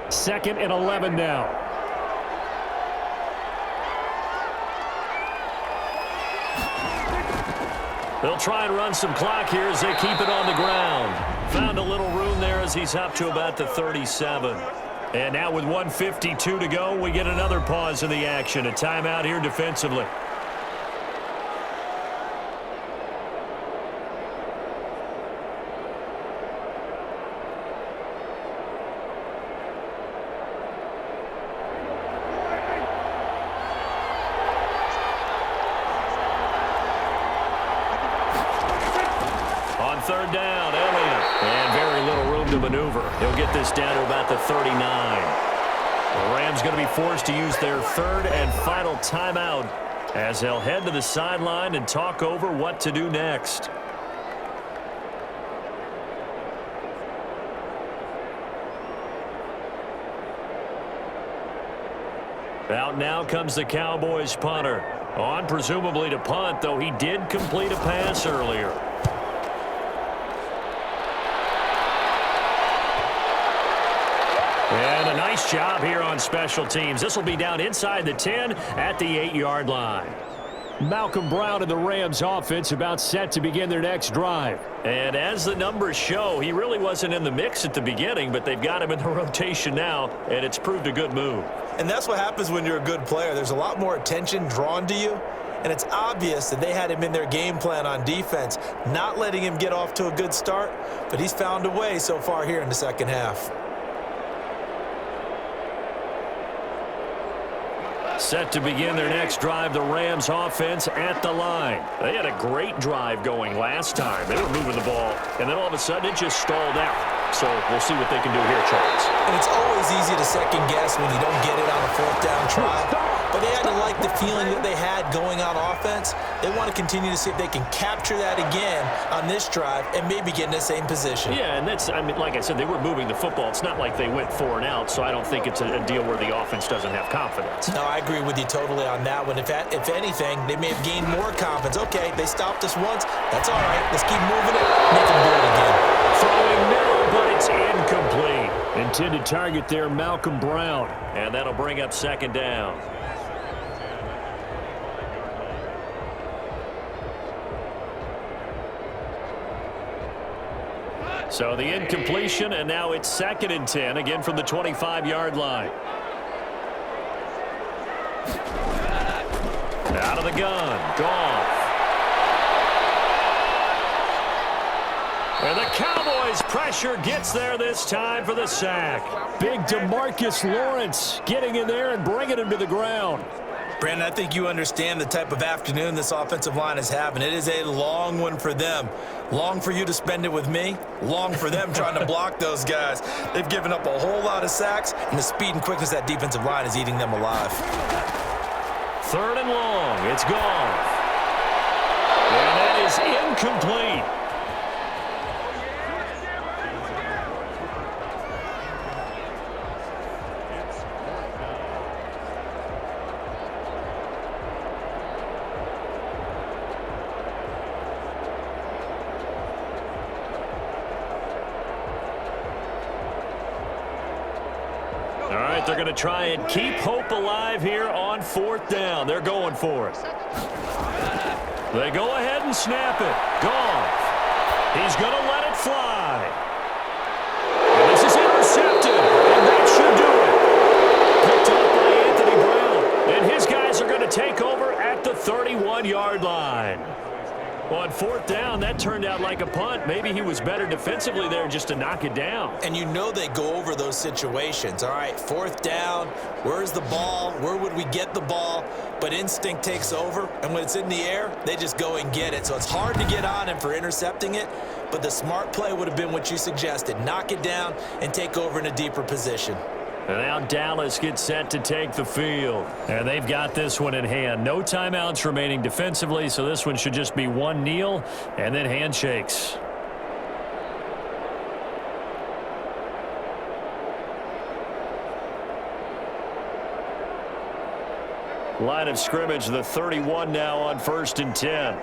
Second and 11 now. They'll try and run some clock here as they keep it on the ground. Found a little room there as he's up to about the 37. And now with 1:52 to go, we get another pause in the action. A timeout here defensively. Third down, Elliott. And very little room to maneuver. He'll get this down to about the 39. The Rams going to be forced to use their 3rd and final timeout as they'll head to the sideline and talk over what to do next. Out now comes the Cowboys punter. On presumably to punt, though he did complete a pass earlier. And a nice job here on special teams. This will be down inside the 10 at the 8-yard line. Malcolm Brown and the Rams offense about set to begin their next drive. And as the numbers show, he really wasn't in the mix at the beginning, but they've got him in the rotation now, and it's proved a good move. And that's what happens when you're a good player. There's a lot more attention drawn to you, and it's obvious that they had him in their game plan on defense, not letting him get off to a good start, but he's found a way so far here in the second half. Set to begin their next drive, the Rams offense at the line. They had a great drive going last time. They were moving the ball, and then all of a sudden it just stalled out. So we'll see what they can do here, Charles. And it's always easy to second guess when you don't get it on a 4th down try. But they had to like the feeling that they had going on offense. They want to continue to see if they can capture that again on this drive and maybe get in the same position. Yeah, and that's, I mean, like I said, they were moving the football. It's not like they went 4 and out, so I don't think it's a deal where the offense doesn't have confidence. No, I agree with you totally on that one. If anything, they may have gained more confidence. Okay, they stopped us once. That's all right. Let's keep moving it. Make them do it again. Throwing now, but it's incomplete. Intended target there, Malcolm Brown. And that'll bring up second down. So the incompletion, and now it's 2nd and 10, again from the 25-yard line. Out of the gun, Goff. And the Cowboys' pressure gets there this time for the sack. Big DeMarcus Lawrence getting in there and bringing him to the ground. Brandon, I think you understand the type of afternoon this offensive line is having. It is a long one for them. Long for you to spend it with me. Long for them trying to block those guys. They've given up a whole lot of sacks, and the speed and quickness of that defensive line is eating them alive. 3rd and long. It's gone. And that is incomplete. They're going to try and keep hope alive here on 4th down. They're going for it. They go ahead and snap it. Goff. He's going to let it fly. And this is intercepted. And that should do it. Picked up by Anthony Brown. And his guys are going to take over at the 31-yard line. Well, on 4th down, that turned out like a punt. Maybe he was better defensively there just to knock it down. And you know they go over those situations. All right, 4th down, where's the ball? Where would we get the ball? But instinct takes over, and when it's in the air, they just go and get it. So it's hard to get on him for intercepting it, but the smart play would have been what you suggested. Knock it down and take over in a deeper position. And now Dallas gets set to take the field. And they've got this one in hand. No timeouts remaining defensively, so this one should just be one kneel and then handshakes. Line of scrimmage, the 31 now on 1st and 10.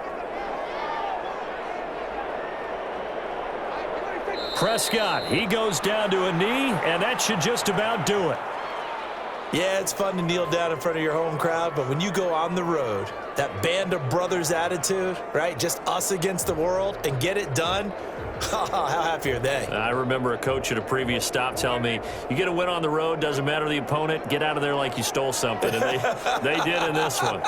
Prescott, he goes down to a knee, and that should just about do it. Yeah, it's fun to kneel down in front of your home crowd, but when you go on the road, that band of brothers attitude, right, just us against the world, and get it done, how happy are they? I remember a coach at a previous stop telling me, you get a win on the road, doesn't matter the opponent, get out of there like you stole something, and they did in this one.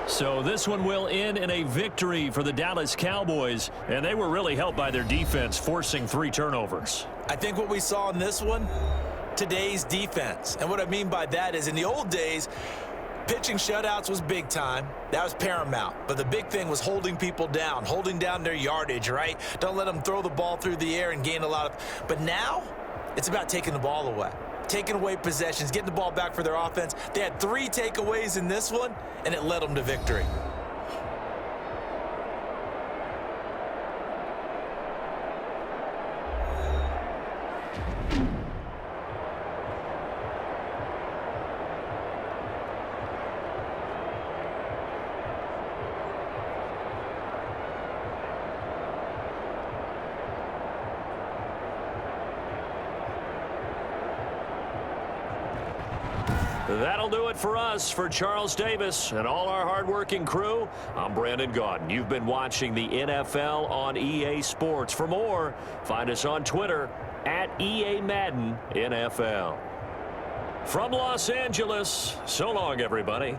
So this one will end in a victory for the Dallas Cowboys, and they were really helped by their defense, forcing 3 turnovers. I think what we saw in this one, today's defense. And what I mean by that is in the old days, pitching shutouts was big time. That was paramount. But the big thing was holding people down, holding down their yardage, right? Don't let them throw the ball through the air and gain a lot of... But now, it's about taking the ball away. Taking away possessions, getting the ball back for their offense. They had 3 takeaways in this one, and it led them to victory. That'll do it for us. For Charles Davis and all our hardworking crew, I'm Brandon Gaudin. You've been watching the NFL on EA Sports. For more, find us on Twitter at EA Madden NFL. From Los Angeles, so long, everybody.